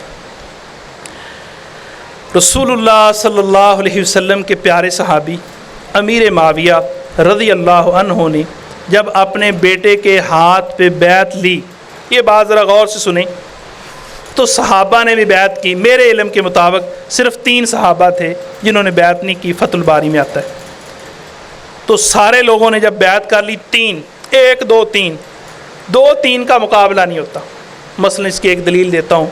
رسول اللہ صلی اللہ علیہ وسلم کے پیارے صحابی امیر معاویہ رضی اللہ عنہ نے جب اپنے بیٹے کے ہاتھ پہ بیعت لی، یہ بات ذرا غور سے سنیں، تو صحابہ نے بھی بیعت کی۔ میرے علم کے مطابق صرف 3 صحابہ تھے جنہوں نے بیعت نہیں کی، فتح الباری میں آتا ہے۔ تو سارے لوگوں نے جب بیعت کر لی، 3 1 2 3 2 3 کا مقابلہ نہیں ہوتا۔ مثلا اس کی ایک دلیل دیتا ہوں،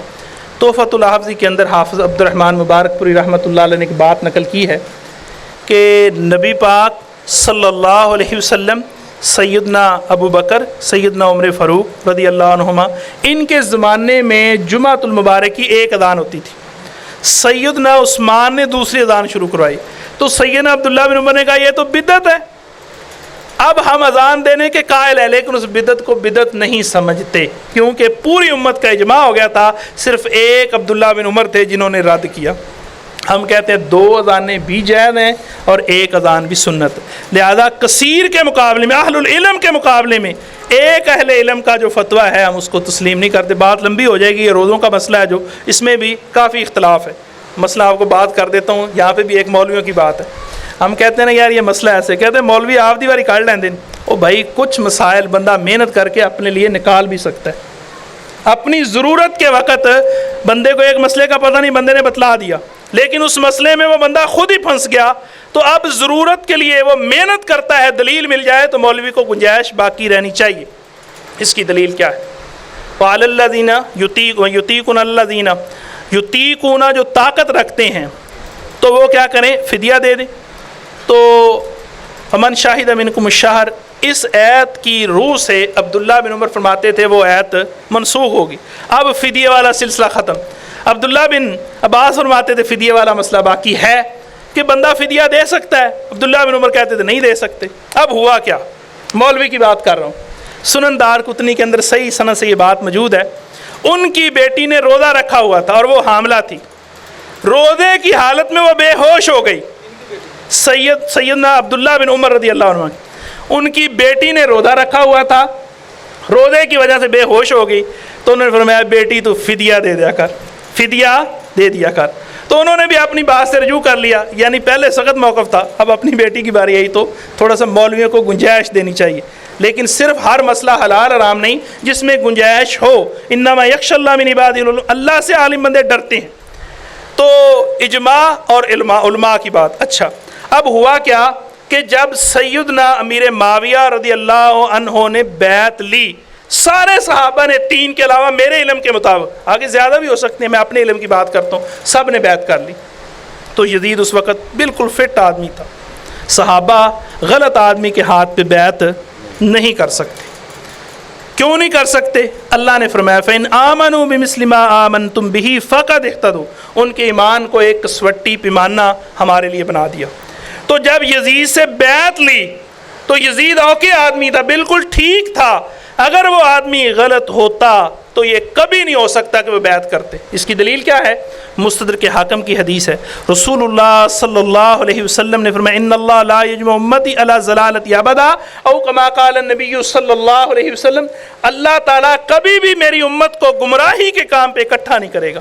تحفۃ الحافظی کے اندر حافظ عبد الرحمن مبارک پوری رحمۃ اللہ علیہ نے ایک بات نقل کی ہے کہ نبی پاک صلی اللہ علیہ وسلم، سیدنا ابو بکر، سیدنا عمر فاروق رضی اللہ عنہما، ان کے زمانے میں جمعۃ المبارک کی ایک اذان ہوتی تھی۔ سیدنا عثمان نے دوسری اذان شروع کروائی، تو سیدنا عبداللہ بن عمر نے کہا یہ تو بدعت ہے، اب ہم اذان دینے کے قائل ہیں، لیکن اس بدعت کو بدعت نہیں سمجھتے، کیونکہ پوری امت کا اجماع ہو گیا تھا، صرف ایک عبداللہ بن عمر تھے جنہوں نے رد کیا۔ ہم کہتے ہیں 2 اذانیں بھی جائز ہیں اور 1 اذان بھی سنت، لہذا کثیر کے مقابلے میں، اہل العلم کے مقابلے میں ایک اہل علم کا جو فتویٰ ہے ہم اس کو تسلیم نہیں کرتے۔ بات لمبی ہو جائے گی، یہ روزوں کا مسئلہ ہے جو اس میں بھی کافی اختلاف ہے۔ مسئلہ آپ کو بات کر دیتا ہوں، یہاں پہ بھی ایک مولویوں کی بات ہے۔ ہم کہتے ہیں نا یار یہ مسئلہ ایسے، کہتے ہیں مولوی آپ دیواری کر لیں دن، او بھائی کچھ مسائل بندہ محنت کر کے اپنے لیے نکال بھی سکتا ہے۔ اپنی ضرورت کے وقت بندے کو ایک مسئلے کا پتہ نہیں، بندے نے بتلا دیا، لیکن اس مسئلے میں وہ بندہ خود ہی پھنس گیا، تو اب ضرورت کے لیے وہ محنت کرتا ہے، دلیل مل جائے تو مولوی کو گنجائش باقی رہنی چاہیے۔ اس کی دلیل کیا ہے؟ وَعَلَى الَّذِينَ يُطِيقُونَ الَّذِينَ يُطِيقُونَ، جو طاقت رکھتے ہیں تو وہ کیا کریں؟ فدیہ دے دیں۔ تو فَمَنْ شَهِدَ مِنْكُمُ الشَّهْرَ، اس آیت کی روح سے عبداللہ بن عمر فرماتے تھے وہ آیت منسوخ ہوگی، اب فدیہ والا سلسلہ ختم۔ عبداللہ بن عباس فرماتے تھے فدیہ والا مسئلہ باقی ہے کہ بندہ فدیہ دے سکتا ہے، عبداللہ بن عمر کہتے تھے نہیں دے سکتے۔ اب ہوا کیا؟ مولوی کی بات کر رہا ہوں، سنن دار قطنی کے اندر صحیح سند سے یہ بات موجود ہے، ان کی بیٹی نے روزہ رکھا ہوا تھا اور وہ حاملہ تھی، روزے کی حالت میں وہ بے ہوش ہو گئی۔ سیدنا عبداللہ بن عمر رضی اللہ عنہ، ان کی بیٹی نے روزہ رکھا ہوا تھا، روزے کی وجہ سے بے ہوش ہو گئی، تو انہوں نے فرمایا بیٹی تو فدیہ دے دیا کر، فدیہ دے دیا کر۔ تو انہوں نے بھی اپنی بات سے رجوع کر لیا، یعنی پہلے سخت موقف تھا، اب اپنی بیٹی کی باری آئی تو تھوڑا سا مولویوں کو گنجائش دینی چاہیے، لیکن صرف ہر مسئلہ حلال حرام نہیں، جس میں گنجائش ہو۔ انما یخشی اللہ من عبادہ العلماء، اللہ سے عالم بندے ڈرتے ہیں۔ تو اجماع اور علماء کی بات۔ اچھا اب ہوا کیا کہ جب سیدنا امیر معاویہ رضی اللہ عنہ نے بیعت لی، سارے صحابہ نے 3 کے علاوہ میرے علم کے مطابق، آگے زیادہ بھی ہو سکتے ہیں، میں اپنے علم کی بات کرتا ہوں، سب نے بیعت کر لی۔ تو یزید اس وقت بالکل فٹ آدمی تھا، صحابہ غلط آدمی کے ہاتھ پہ بیعت نہیں کر سکتے۔ کیوں نہیں کر سکتے؟ اللہ نے فرمایا فَإِنْ آمَنُوا بِمِثْلِ مَا آمَنْتُمْ بِهِ فَقَدِ اهْتَدُوا، ان کے ایمان کو ایک کسوٹی پیمانہ ہمارے لیے بنا دیا۔ تو جب یزید سے بیعت لی تو یزید اوکے آدمی تھا، بالکل ٹھیک تھا، اگر وہ آدمی غلط ہوتا تو یہ کبھی نہیں ہو سکتا کہ وہ بیعت کرتے۔ اس کی دلیل کیا ہے؟ مستدرک حاکم کی حدیث ہے، رسول اللہ صلی اللہ علیہ وسلم نے فرمایا ان اللہ لا یجمع امتی علی ضلالت ابدا، او کما قال النبی صلی اللہ علیہ وسلم، اللہ تعالیٰ کبھی بھی میری امت کو گمراہی کے کام پہ اکٹھا نہیں کرے گا۔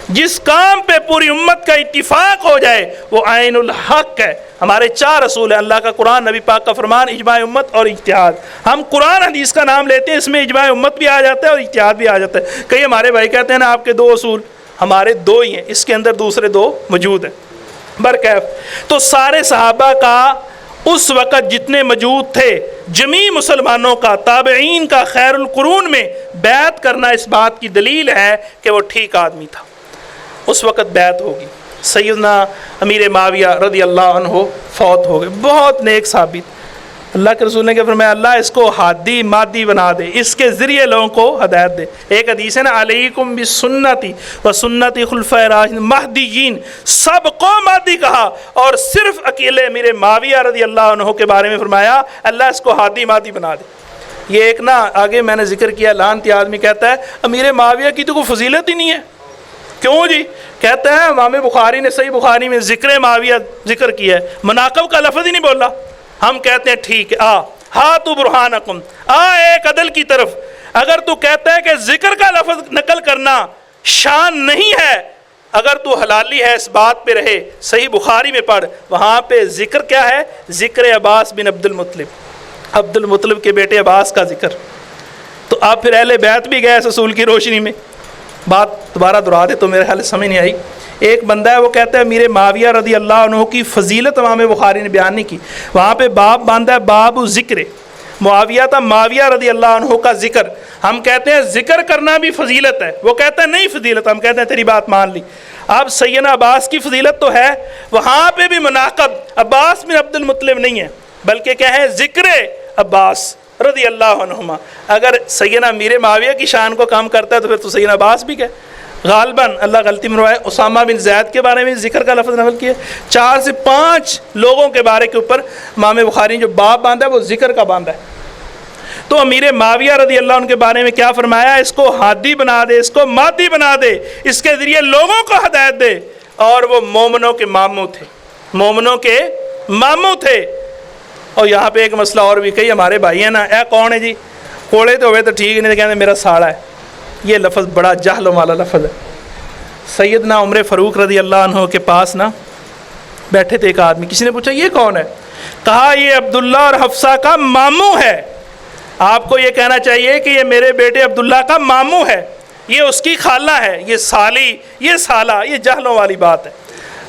جس کام پہ پوری امت کا اتفاق ہو جائے وہ عین الحق ہے۔ ہمارے 4 اصول ہیں، اللہ کا قرآن، نبی پاک کا فرمان، اجماع امت اور اجتہاد۔ ہم قرآن حدیث کا نام لیتے ہیں، اس میں اجماع امت بھی آ جاتا ہے اور اجتہاد بھی آ جاتا ہے۔ کئی ہمارے بھائی کہتے ہیں نا آپ کے 2 اصول، ہمارے 2 ہی ہیں، اس کے اندر دوسرے 2 موجود ہیں۔ برکیف تو سارے صحابہ کا اس وقت جتنے موجود تھے، جمیع مسلمانوں کا، تابعین کا، خیر القرون میں بیعت کرنا اس بات کی دلیل ہے کہ وہ ٹھیک آدمی تھا۔ اس وقت بیعت ہوگی۔ سیدنا امیر معاویہ رضی اللہ عنہ فوت ہو گئے، بہت نیک ثابت، اللہ کے رسول نے کیا فرمایا، اللہ اس کو ہادی مادی بنا دے، اس کے ذریعے لوگوں کو ہدایت دے۔ ایک حدیث ہے نا، علیکم بسنتی و سنتی خلفائے راشدین مہدیین، سب کو مادی کہا، اور صرف اکیلے امیر معاویہ رضی اللہ عنہ کے بارے میں فرمایا اللہ اس کو ہادی مادی بنا دے۔ یہ ایک نا آگے میں نے ذکر کیا لانتی آدمی کہتا ہے امیر معاویہ کی تو کوئی فضیلت ہی نہیں ہے. کیوں جی؟ کہتا ہے امام بخاری نے صحیح بخاری میں ذکر معاویہ ذکر کیا ہے، مناقب کا لفظ ہی نہیں بولا. ہم کہتے ہیں ٹھیک ہے، ہاتوا برہانکم، ایک عدل کی طرف. اگر تو کہتا ہے کہ ذکر کا لفظ نقل کرنا شان نہیں ہے، اگر تو حلالی ہے اس بات پہ رہے، صحیح بخاری میں پڑھ، وہاں پہ ذکر کیا ہے؟ ذکر عباس بن عبد المطلب کے بیٹے عباس کا ذکر. تو آپ پھر اہل بیت بھی گئے اس اصول کی روشنی میں. بات دوبارہ دہرا دے تو میرے خیال سمجھ نہیں آئی. ایک بندہ ہے وہ کہتا ہے امیر معاویہ رضی اللہ عنہ کی فضیلت امام بخاری نے بیان نہیں کی. وہاں پہ باب باندھا ہے باب ذکر معاویہ تھا، معاویہ رضی اللہ عنہ کا ذکر. ہم کہتے ہیں ذکر کرنا بھی فضیلت ہے، وہ کہتا ہے نہیں فضیلت. ہم کہتے ہیں تیری بات مان لی. اب سیدنا عباس کی فضیلت تو ہے، وہاں پہ بھی مناقب عباس بن عبد المطلب نہیں ہے، بلکہ کیا ہے؟ ذکر عباس رضی اللہ عنہما. اگر سیدنا امیر معاویہ کی شان کو کم کرتا ہے تو پھر تو سیدنا عباس بھی کہ غالباً اللہ غلطی میں روائے اسامہ بن زید کے بارے میں ذکر کا لفظ نقل کیا. 4 سے 5 لوگوں کے بارے کے اوپر امام بخاری نے جو باب باندھا ہے وہ ذکر کا باندھا ہے. تو امیر معاویہ رضی اللہ عنہ کے بارے میں کیا فرمایا؟ اس کو ہادی بنا دے، اس کو مادی بنا دے، اس کے ذریعے لوگوں کو ہدایت دے. اور وہ مومنوں کے ماموں تھے، مومنوں کے ماموں تھے. اور یہاں پہ ایک مسئلہ اور بھی، کئی ہمارے بھائی ہیں نا، اے کون ہے جی؟ کوڑے تو ہوئے تو ٹھیک نہیں، کہتے میرا ساڑا ہے. یہ لفظ بڑا جہل والا لفظ ہے. سیدنا عمر فاروق رضی اللہ عنہ کے پاس نا بیٹھے تھے ایک آدمی، کسی نے پوچھا یہ کون ہے؟ کہا یہ عبداللہ اور حفصہ کا ماموں ہے. آپ کو یہ کہنا چاہیے کہ یہ میرے بیٹے عبداللہ کا ماموں ہے، یہ اس کی خالہ ہے، یہ سالی، یہ سالہ. یہ جہلوں والی بات ہے.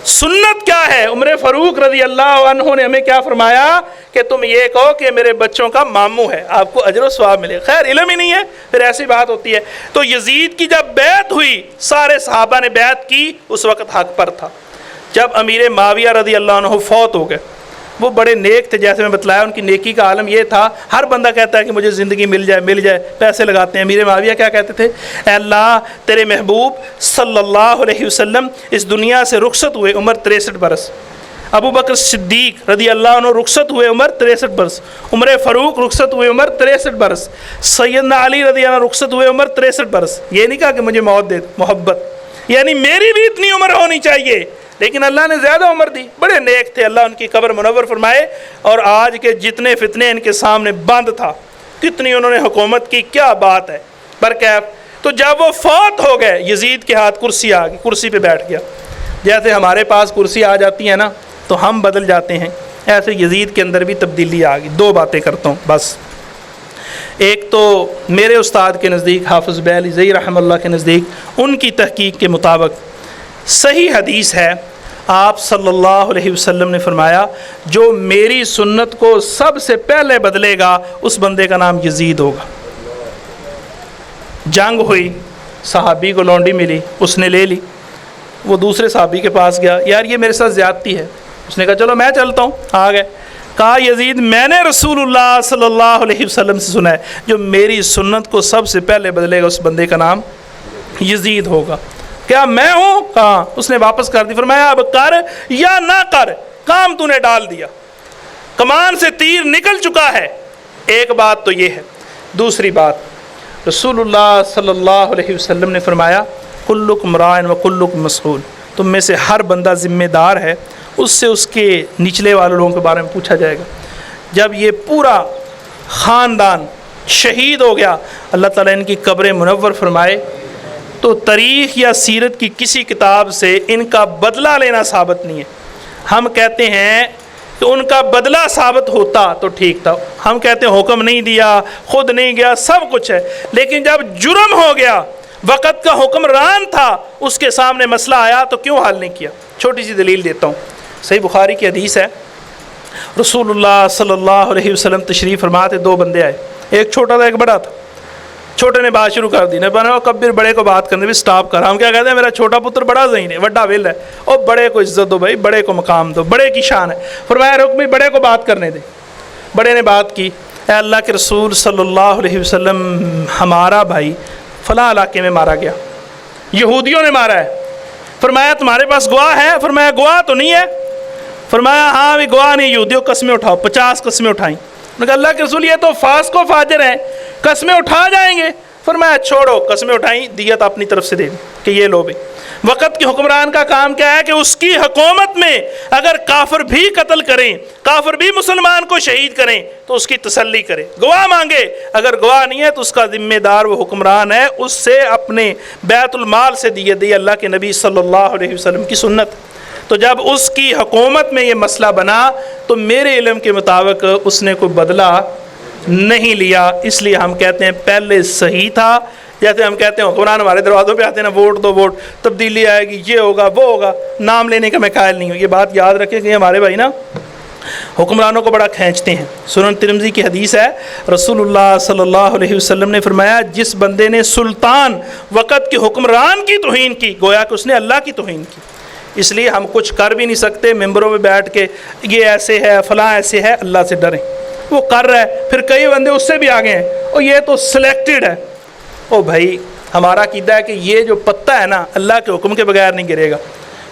سنت کیا ہے؟ عمر فاروق رضی اللہ عنہ نے ہمیں کیا فرمایا کہ تم یہ کہو کہ میرے بچوں کا ماموں ہے، آپ کو اجر و ثواب ملے. خیر علم ہی نہیں ہے پھر ایسی بات ہوتی ہے. تو یزید کی جب بیعت ہوئی، سارے صحابہ نے بیعت کی، اس وقت حق پر تھا. جب امیر معاویہ رضی اللہ عنہ فوت ہو گئے، وہ بڑے نیک تھے، جیسے میں بتلایا ان کی نیکی کا عالم یہ تھا، ہر بندہ کہتا ہے کہ مجھے زندگی مل جائے، پیسے لگاتے ہیں. امیر معاویہ کیا کہتے تھے؟ اے اللہ تیرے محبوب صلی اللہ علیہ وسلم اس دنیا سے رخصت ہوئے عمر 63 برس، ابو بکر صدیق رضی اللہ عنہ رخصت ہوئے عمر 63 برس، عمر فاروق رخصت ہوئے عمر 63 برس، سیدنا علی رضی اللہ عنہ رخصت ہوئے عمر 63 برس. یہ نہیں کہا کہ مجھے موت دے، محبت، یعنی میری بھی اتنی عمر ہونی چاہیے، لیکن اللہ نے زیادہ عمر دی. بڑے نیک تھے، اللہ ان کی قبر منور فرمائے. اور آج کے جتنے فتنے ان کے سامنے بند تھا، کتنی انہوں نے حکومت کی، کیا بات ہے. برکیف تو جب وہ فوت ہو گئے، یزید کے ہاتھ کرسی آ گئی، کرسی پہ بیٹھ گیا. جیسے ہمارے پاس کرسی آ جاتی ہے نا تو ہم بدل جاتے ہیں، ایسے یزید کے اندر بھی تبدیلی آ گئی. 2 باتیں کرتا ہوں بس. ایک تو میرے استاد کے نزدیک، حافظ بیلی زئی رحمہ اللہ کے نزدیک، ان کی تحقیق کے مطابق صحیح حدیث ہے، آپ صلی اللہ علیہ وسلم نے فرمایا جو میری سنت کو سب سے پہلے بدلے گا اس بندے کا نام یزید ہوگا. جنگ ہوئی، صحابی کو لونڈی ملی، اس نے لے لی. وہ دوسرے صحابی کے پاس گیا، یار یہ میرے ساتھ زیادتی ہے. اس نے کہا چلو میں چلتا ہوں. آ گئے، کہا یزید میں نے رسول اللہ صلی اللہ علیہ وسلم سے سنا ہے جو میری سنت کو سب سے پہلے بدلے گا اس بندے کا نام یزید ہوگا. کیا میں ہوں؟ کہاں. اس نے واپس کر دی. فرمایا اب کر یا نہ کر، کام تو نے ڈال دیا، کمان سے تیر نکل چکا ہے. ایک بات تو یہ ہے. دوسری بات، رسول اللہ صلی اللہ علیہ وسلم نے فرمایا کلکم راعٍ و کلکم مسئول، تم میں سے ہر بندہ ذمہ دار ہے، اس سے اس کے نچلے والے لوگوں کے بارے میں پوچھا جائے گا. جب یہ پورا خاندان شہید ہو گیا، اللہ تعالیٰ ان کی قبریں منور فرمائے، تو تاریخ یا سیرت کی کسی کتاب سے ان کا بدلہ لینا ثابت نہیں ہے. ہم کہتے ہیں کہ ان کا بدلہ ثابت ہوتا تو ٹھیک تھا. ہم کہتے ہیں حکم نہیں دیا، خود نہیں گیا، سب کچھ ہے، لیکن جب جرم ہو گیا، وقت کا حکمران تھا، اس کے سامنے مسئلہ آیا تو کیوں حل نہیں کیا؟ چھوٹی سی دلیل دیتا ہوں. صحیح بخاری کی حدیث ہے، رسول اللہ صلی اللہ علیہ وسلم تشریف فرما تھے. 2 بندے آئے، ایک چھوٹا تھا ایک بڑا تھا. چھوٹے نے بات شروع کر دی، نے بنا کبیر بڑے کو بات کرنے بھی سٹاپ کر. ہم کیا کہتے ہیں؟ میرا چھوٹا پتر بڑا ذہین ہے، بڑا ویل ہے، اور بڑے کو عزت دو بھائی، بڑے کو مقام دو، بڑے کی شان ہے. فرمایا رک بھی بڑے کو بات کرنے دے. بڑے نے بات کی، اے اللہ کے رسول صلی اللہ علیہ وسلم، ہمارا بھائی فلاں علاقے میں مارا گیا، یہودیوں نے مارا ہے. فرمایا تمہارے پاس گواہ ہے؟ فرمایا گواہ تو نہیں ہے. فرمایا ہاں بھی گواہ نہیں، یہودیوں قسمیں اٹھاؤ. 50 قسمیں اٹھائیں. کہا اللہ کے رسول یہ تو فاسق و فاجر ہیں، قسمیں اٹھا جائیں گے۔ فرمایا چھوڑو، قسمیں اٹھائیں، دیت اپنی طرف سے دے دی کہ یہ لو بھی۔ وقت کے حکمران کا کام کیا ہے کہ اس کی حکومت میں اگر کافر بھی قتل کریں، کافر بھی مسلمان کو شہید کریں تو اس کی تسلی کرے، گواہ مانگے، اگر گواہ نہیں ہے تو اس کا ذمہ دار وہ حکمران ہے، اس سے اپنے بیت المال سے دیت دی۔ اللہ کے نبی صلی اللہ علیہ وسلم کی سنت۔ تو جب اس کی حکومت میں یہ مسئلہ بنا تو میرے علم کے مطابق اس نے کوئی بدلہ نہیں لیا، اس لیے ہم کہتے ہیں پہلے صحیح تھا۔ جیسے ہم کہتے ہیں حکمران ہمارے دروازوں پہ آتے ہیں نا، ووٹ دو ووٹ، تبدیلی آئے گی، یہ ہوگا وہ ہوگا، نام لینے کا میں قائل نہیں ہوں۔ یہ بات یاد رکھیں کہ ہمارے بھائی نا حکمرانوں کو بڑا کھینچتے ہیں۔ سنن ترمذی کی حدیث ہے، رسول اللہ صلی اللہ علیہ وسلم نے فرمایا جس بندے نے سلطان وقت کے حکمران کی توہین کی گویا کہ اس نے اللہ کی توہین کی۔ اس لیے ہم کچھ کر بھی نہیں سکتے، ممبروں میں بیٹھ کے یہ ایسے ہے فلاں ایسے ہے، اللہ سے ڈریں۔ وہ کر رہا ہے، پھر کئی بندے اس سے بھی آگے ہیں اور یہ تو سلیکٹڈ ہے۔ او بھائی ہمارا عقیدہ ہے کہ یہ جو پتہ ہے نا اللہ کے حکم کے بغیر نہیں گرے گا۔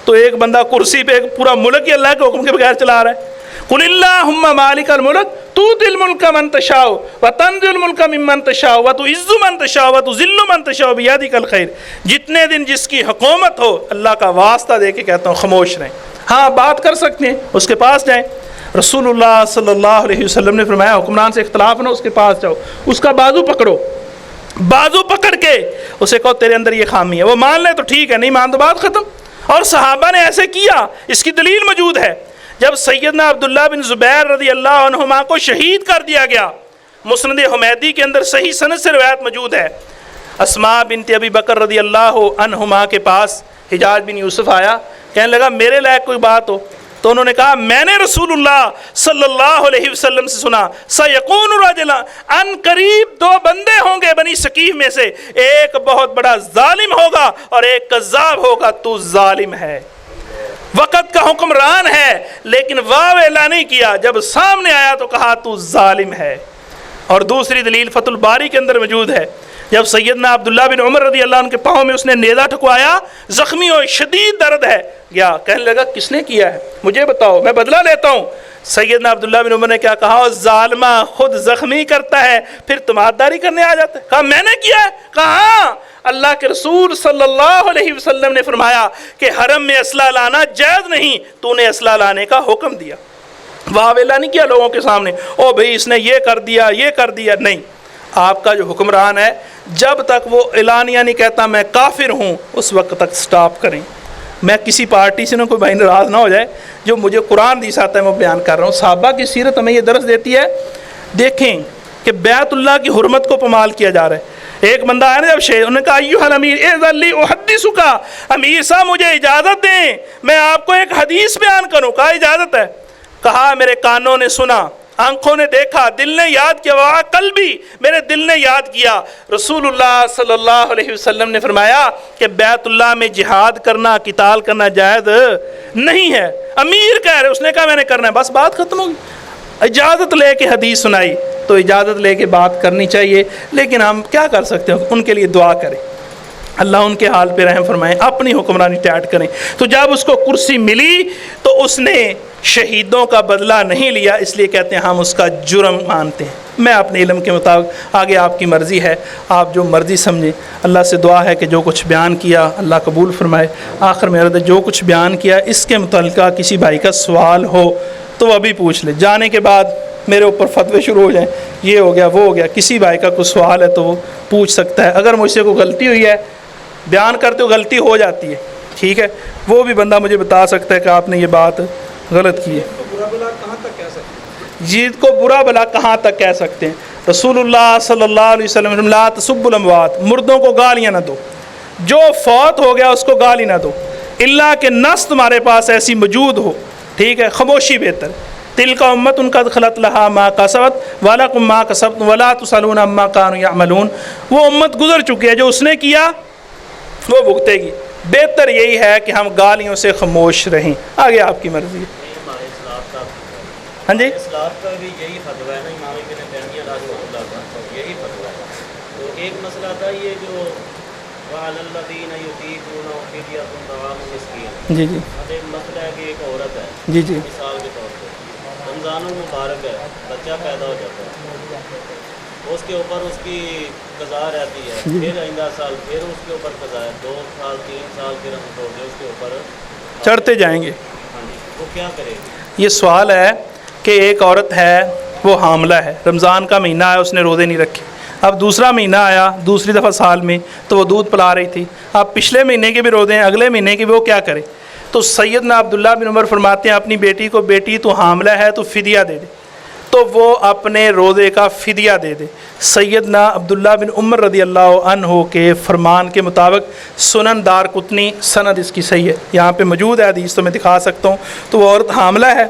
تو ایک بندہ کرسی پہ ایک پورا ملک ہی اللہ کے حکم کے بغیر چلا رہا ہے۔ قل اللہم مالک الملک تؤتی الملک من تشاء وتنزع الملک ممن تشاء وتعز من تشاء وتذل من تشاء بیدک الخیر۔ جتنے دن جس کی حکومت ہو، اللہ کا واسطہ دے کے کہتا ہوں خاموش رہیں۔ ہاں بات کر سکتے ہیں، اس کے پاس جائیں۔ رسول اللہ صلی اللہ علیہ وسلم نے فرمایا حکمران سے اختلاف نہ، اس کے پاس جاؤ، اس کا بازو پکڑو، بازو پکڑ کے اسے کہو تیرے اندر یہ خامی ہے، وہ مان لے تو ٹھیک ہے، نہیں مان تو بات ختم۔ اور صحابہ نے ایسے کیا، اس کی دلیل موجود ہے۔ جب سیدنا عبداللہ بن زبیر رضی اللہ عنہما کو شہید کر دیا گیا، مسند حمیدی کے اندر صحیح سند سے روایت موجود ہے، اسماء بنت ابی بکر رضی اللہ عنہما کے پاس حجاج بن یوسف آیا، کہنے لگا میرے لائق کوئی بات ہو، تو انہوں نے کہا میں نے رسول اللہ صلی اللہ علیہ وسلم سے سنا سیکون رجلا، ان قریب دو بندے ہوں گے بنی ثقیف میں سے، ایک بہت بڑا ظالم ہوگا اور ایک کذاب ہوگا، تو ظالم ہے، وقت کا حکمران ہے لیکن واو اعلان نہیں کیا، جب سامنے آیا تو کہا تو ظالم ہے۔ اور دوسری دلیل فتح الباری کے اندر موجود ہے، جب سیدنا عبداللہ بن عمر رضی اللہ عنہ کے پاؤں میں اس نے نیزہ ٹھکوایا، زخمی اور شدید درد ہے، گیا کہنے لگا کس نے کیا ہے مجھے بتاؤ میں بدلہ لیتا ہوں۔ سیدنا عبداللہ بن عمر نے کیا کہا، ظالمہ خود زخمی کرتا ہے پھر تمہاداری کرنے آ جاتا ہے۔ کہا میں نے کیا ہے؟ کہا ہاں، اللہ کے رسول صلی اللہ علیہ وسلم نے فرمایا کہ حرم میں اسلحہ لانا جائز نہیں، تو نے اسلحہ لانے کا حکم دیا۔ واہ ویلا نہیں کیا لوگوں کے سامنے، او بھئی اس نے یہ کر دیا یہ کر دیا، نہیں۔ آپ کا جو حکمران ہے جب تک وہ اعلانیہ نہیں کہتا میں کافر ہوں، اس وقت تک سٹاپ کریں۔ میں کسی پارٹی سے نہ کوئی بھائی ناراض نہ ہو جائے، جو مجھے قرآن حدیث آتا ہے میں بیان کر رہا ہوں۔ صحابہ کی سیرت ہمیں یہ درس دیتی ہے۔ دیکھیں کہ بیت اللہ کی حرمت کو پامال کیا جا رہا ہے۔ ایک بندہ آیا نا جب شہید، انہوں نے کہا ایھا الامیر اذن لی احدثک، امیر صاحب مجھے اجازت دیں میں آپ کو ایک حدیث بیان کروں۔ کہا اجازت ہے۔ کہا میرے کانوں نے سنا، آنکھوں نے دیکھا، دل نے یاد کیا، وہاں قلبی میرے دل نے یاد کیا۔ رسول اللہ صلی اللہ علیہ وسلم نے فرمایا کہ بیت اللہ میں جہاد کرنا، قتال کرنا جائز نہیں ہے۔ امیر کہہ رہے، اس نے کہا میں نے کرنا ہے، بس بات ختم ہوگی۔ اجازت لے کے حدیث سنائی تو اجازت لے کے بات کرنی چاہیے، لیکن ہم کیا کر سکتے ہیں، ان کے لیے دعا کریں، اللہ ان کے حال پہ رحم فرمائیں، اپنی حکمرانی ٹائٹ کریں۔ تو جب اس کو کرسی ملی تو اس نے شہیدوں کا بدلہ نہیں لیا، اس لیے کہتے ہیں ہم اس کا جرم مانتے ہیں۔ میں اپنے علم کے مطابق، آگے آپ کی مرضی ہے، آپ جو مرضی سمجھیں۔ اللہ سے دعا ہے کہ جو کچھ بیان کیا اللہ قبول فرمائے۔ آخر میں عرض ہے جو کچھ بیان کیا اس کے متعلقہ کسی بھائی کا سوال ہو تو وہ ابھی پوچھ لے، جانے کے بعد میرے اوپر فتوے شروع ہو جائیں یہ ہو گیا وہ ہو گیا۔ کسی بھائی کا کوئی سوال ہے تو وہ پوچھ سکتا ہے۔ اگر مجھ سے کوئی غلطی ہوئی ہے، بیان کرتے ہوئے غلطی ہو جاتی ہے، ٹھیک ہے، وہ بھی بندہ مجھے بتا سکتا ہے کہ آپ نے یہ بات غلط کی ہے۔ جیت کو برا بلا کہاں تک کہہ سکتے ہیں؟ رسول اللہ صلی اللہ علیہ وسلم لا تسبوا الاموات، مردوں کو گالیاں نہ دو، جو فوت ہو گیا اس کو گالی نہ دو، اللہ کہ نص تمہارے پاس ایسی موجود ہو، ٹھیک ہے، خاموشی بہتر۔ تلک امت قد خلت لہا ما کسبت ولکم ما کسبتم ولا تسألون عما کانوا یعملون، وہ امت گزر چکی ہے، جو اس نے کیا وہ بھگتے گی۔ بہتر یہی ہے کہ ہم گالیوں سے خاموش رہیں۔ آگے آپ کی مرضی ہے۔ ہاں جی، اسلام کا بھی یہی فتویٰ ہے نا، امام ابن تیمیہ رحمہ اللہ کا یہی فتویٰ ہے۔ تو ایک مسئلہ تھا یہ جو وعلی الذین یطیقون فدیۃ طعام مسکین، جی جی، ایک مسئلہ ہے کہ ایک عورت ہے جی جی، مثال کے طور پہ رمضان المبارک ہے، بچہ پیدا ہو جاتا ہے، اس کے اوپر اس کی قضا رہتی ہے، پھر آئندہ سال پھر اس کے اوپر قضا ہے، 2 سال 3 سال پھر ہم روزے اس کے اوپر چڑھتے جائیں گے۔ ہاں جی، وہ کیا کرے گی؟ یہ سوال ہے کہ ایک عورت ہے، وہ حاملہ ہے، رمضان کا مہینہ ہے، اس نے روزے نہیں رکھے، اب دوسرا مہینہ آیا دوسری دفعہ سال میں تو وہ دودھ پلا رہی تھی، اب پچھلے مہینے کے بھی روزے ہیں، اگلے مہینے کے بھی، وہ کیا کرے؟ تو سیدنا عبداللہ بن عمر فرماتے ہیں اپنی بیٹی کو، بیٹی تو حاملہ ہے تو فدیہ دے دے، تو وہ اپنے روزے کا فدیہ دے دے۔ سیدنا عبداللہ بن عمر رضی اللہ عنہ کے فرمان کے مطابق سنن دارقطنی، سند اس کی صحیح ہے، یہاں پہ موجود ہے حدیث، تو میں دکھا سکتا ہوں، تو وہ عورت حاملہ ہے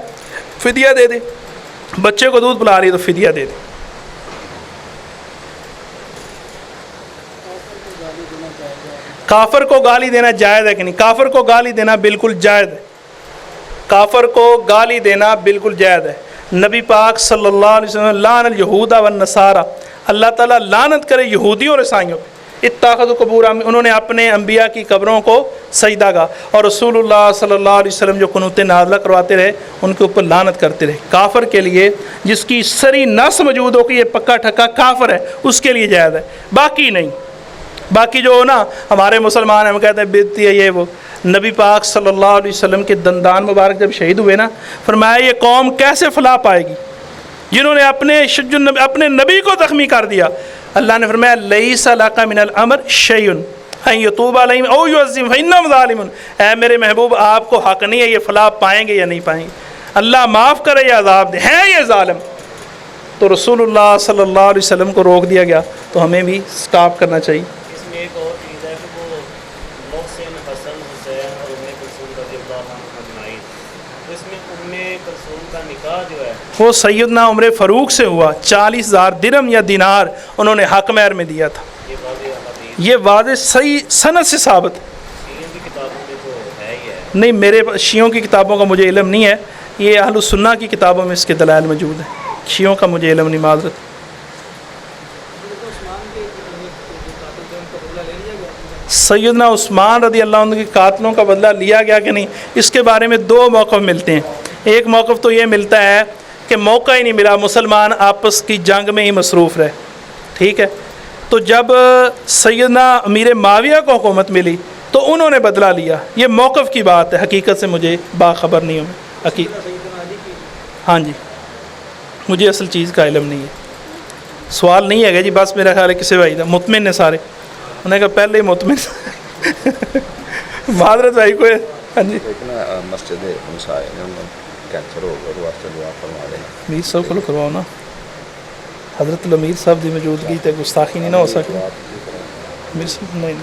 فدیہ دے دے، بچے کو دودھ پلا رہی ہے تو فدیہ دے دے۔ کافر کو گالی دینا جائز ہے کہ نہیں؟ کافر کو گالی دینا بالکل جائز ہے، کافر کو گالی دینا بالکل جائز ہے۔ نبی پاک صلی اللہ علیہ وسلم لعن الیہود والنصارى، اللہ تعالیٰ لعنت کرے یہودیوں اور عیسائیوں پہ، اتخذوا قبور، انہوں نے اپنے انبیاء کی قبروں کو سجدہ کا، اور رسول اللہ صلی اللہ علیہ وسلم جو قنوت نازلہ کرواتے رہے ان کے اوپر لعنت کرتے رہے۔ کافر کے لیے جس کی سری نص موجود ہو کہ یہ پکا ٹھکا کافر ہے، اس کے لیے جائز ہے، باقی نہیں۔ باقی جو نا ہمارے مسلمان ہیں، ہم کہتے ہیں بدعتی ہے یہ وہ، نبی پاک صلی اللہ علیہ وسلم کے دندان مبارک جب شہید ہوئے نا، فرمایا یہ قوم کیسے فلاح پائے گی جنہوں نے اپنے نبی کو زخمی کر دیا۔ اللہ نے فرمایا لیس لک من الامر شیء ان یتوب علیہم او یعذبہم فانہم ظالمون، اے میرے محبوب آپ کو حق نہیں ہے یہ فلاح پائیں گے یا نہیں پائیں گے، اللہ معاف کرے یا عذاب دے، ہیں یہ ظالم۔ تو رسول اللہ صلی اللہ علیہ وسلم کو روک دیا گیا، تو ہمیں بھی سٹاپ کرنا چاہیے۔ اس میں ایک اور چیز ہے کہ وہ محسن، حسن، حسین اور ام کلثوم رضی اللہ عنہم اجمعین، تو اس میں ام کلثوم کا نکاح جو ہے وہ سیدنا عمر فاروق سے ہوا، 40,000 درہم یا دینار انہوں نے حق مہر میں دیا تھا، یہ واضح حدیث یہ واضح صحیح سند سے ثابت ہے۔ شیعوں کی کتابوں میں تو ہے ہی ہے۔ نہیں، میرے شیعوں کی کتابوں کا مجھے علم نہیں ہے، یہ اہل السنہ کی کتابوں میں اس کے دلائل موجود ہیں، شیعوں کا مجھے علم نہیں، معذرت۔ سیدنا عثمان رضی اللہ عنہ کے قاتلوں کا بدلہ لیا گیا کہ نہیں، اس کے بارے میں 2 موقف ملتے ہیں۔ ایک موقف تو یہ ملتا ہے کہ موقع ہی نہیں ملا، مسلمان آپس کی جنگ میں ہی مصروف رہے، ٹھیک ہے، تو جب سیدنا امیر معاویہ کو حکومت ملی تو انہوں نے بدلہ لیا، یہ موقف کی بات ہے، حقیقت سے مجھے باخبر نہیں ہوں میں، ہاں جی مجھے اصل چیز کا علم نہیں ہے، سوال نہیں ہے گا جی، بس میرا خیال ہے کسی بھائی تھا، مطمئن نے سارے، انہوں نے کہا پہلے ہی مطمئن معذرت بھائی کو، ہاں جی مسجد مسائل کینسر ہو گیا، واسطے دعا فرما دینا۔ امیر صاحب کو کرواؤ نا، حضرت الامیر صاحب کی موجودگی تے گستاخی نہیں نہ ہو سکے، امیر صاحب نہیں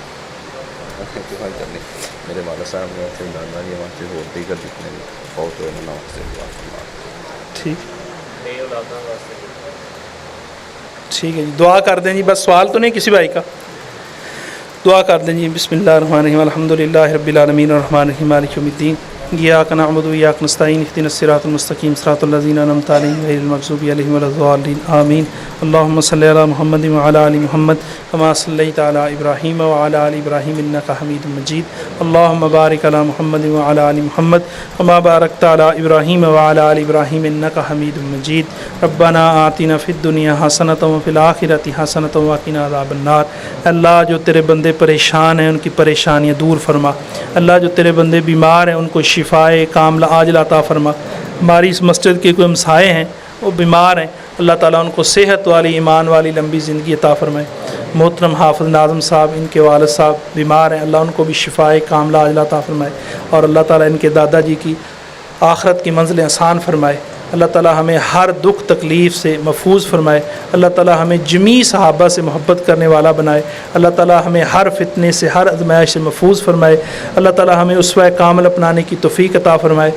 میرے والد صاحب نے سے دادا جی وہاں سے اور دیگر جتنے بھی فوت ہوئے انہوں سے دعا فرما دینا۔ ٹھیک نئے اولادوں واسطے ٹھیک ہے جی، دعا کر دیں جی، بس سوال تو نہیں کسی بھائی کا، دعا کر دیں جی۔ بسم اللہ الرحمن الرحیم، الحمدللہ رب العالمین الرحمن الرحیم مالک یوم الدین، ایاک نعبد و ایاک نستعین، اہدنا الصراط المستقیم صراط الذین انعمت علیہم غیر المغضوب علیہم ولا الضالین آمین۔ اللہم صلی علی محمد وعلی آل محمد کما صلیت علی ابراہیم وعلی آل ابراہیم انک حمید مجید، اللہم بارک علی محمد وعلی آل محمد کما بارکت علی ابراہیم وعلی آل ابراہیم انک حمید مجید۔ ربنا آتنا فی الدنیا حسنۃ وفی الآخرۃ حسنۃ وقنا عذاب النار۔ اللہ جو تیرے بندے پریشان ہیں ان کی پریشانیاں دور فرما، اللہ جو تیرے بندے بیمار ہیں ان کو شفائے کاملہ عاجلہ عطا فرما۔ ہماری اس مسجد کے کوئی ہمسائے ہیں وہ بیمار ہیں، اللہ تعالیٰ ان کو صحت والی ایمان والی لمبی زندگی عطا فرمائے۔ محترم حافظ ناظم صاحب، ان کے والد صاحب بیمار ہیں، اللہ ان کو بھی شفائے کاملہ عاجلہ عطا فرمائے، اور اللہ تعالیٰ ان کے دادا جی کی آخرت کی منزلیں آسان فرمائے۔ اللہ تعالیٰ ہمیں ہر دکھ تکلیف سے محفوظ فرمائے، اللہ تعالیٰ ہمیں جمیع صحابہ سے محبت کرنے والا بنائے، اللہ تعالیٰ ہمیں ہر فتنے سے ہر آزمائش سے محفوظ فرمائے، اللہ تعالیٰ ہمیں اسوہ کامل اپنانے کی توفیق عطا فرمائے۔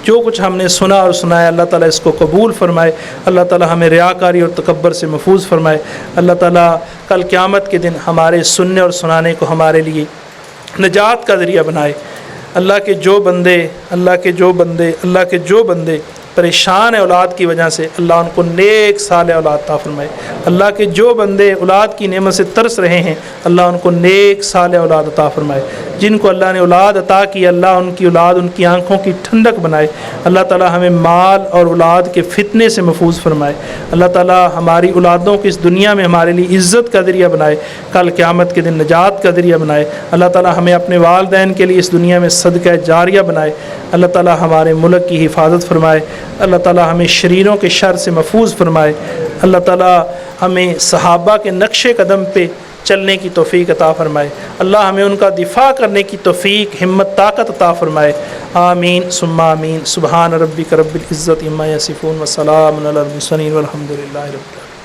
جو کچھ ہم نے سنا اور سنایا اللہ تعالیٰ اس کو قبول فرمائے، اللہ تعالیٰ ہمیں ریاکاری اور تکبر سے محفوظ فرمائے، اللہ تعالیٰ کل قیامت کے دن ہمارے سننے اور سنانے کو ہمارے لیے نجات کا ذریعہ بنائے۔ اللہ کے جو بندے پریشان ہیں اولاد کی وجہ سے، اللہ ان کو نیک صالح اولاد عطا فرمائے۔ اللہ کے جو بندے اولاد کی نعمت سے ترس رہے ہیں، اللہ ان کو نیک صالح اولاد عطا فرمائے۔ جن کو اللہ نے اولاد عطا کی اللہ ان کی اولاد ان کی آنکھوں کی ٹھنڈک بنائے، اللہ تعالی ہمیں مال اور اولاد کے فتنے سے محفوظ فرمائے، اللہ تعالی ہماری اولادوں کو اس دنیا میں ہمارے لیے عزت کا ذریعہ بنائے، کل قیامت کے دن نجات کا ذریعہ بنائے، اللہ تعالی ہمیں اپنے والدین کے لیے اس دنیا میں صدقہ جاریہ بنائے، اللہ تعالی ہمارے ملک کی حفاظت فرمائے، اللہ تعالی ہمیں شریروں کے شر سے محفوظ فرمائے، اللہ تعالی ہمیں صحابہ کے نقش قدم پہ چلنے کی توفیق عطا فرمائے، اللہ ہمیں ان کا دفاع کرنے کی توفیق ہمت طاقت عطا فرمائے، آمین ثم آمین۔ سبحان ربک رب العزت عما یصفون وسلام علی المرسلین والحمد للہ رب العالمین۔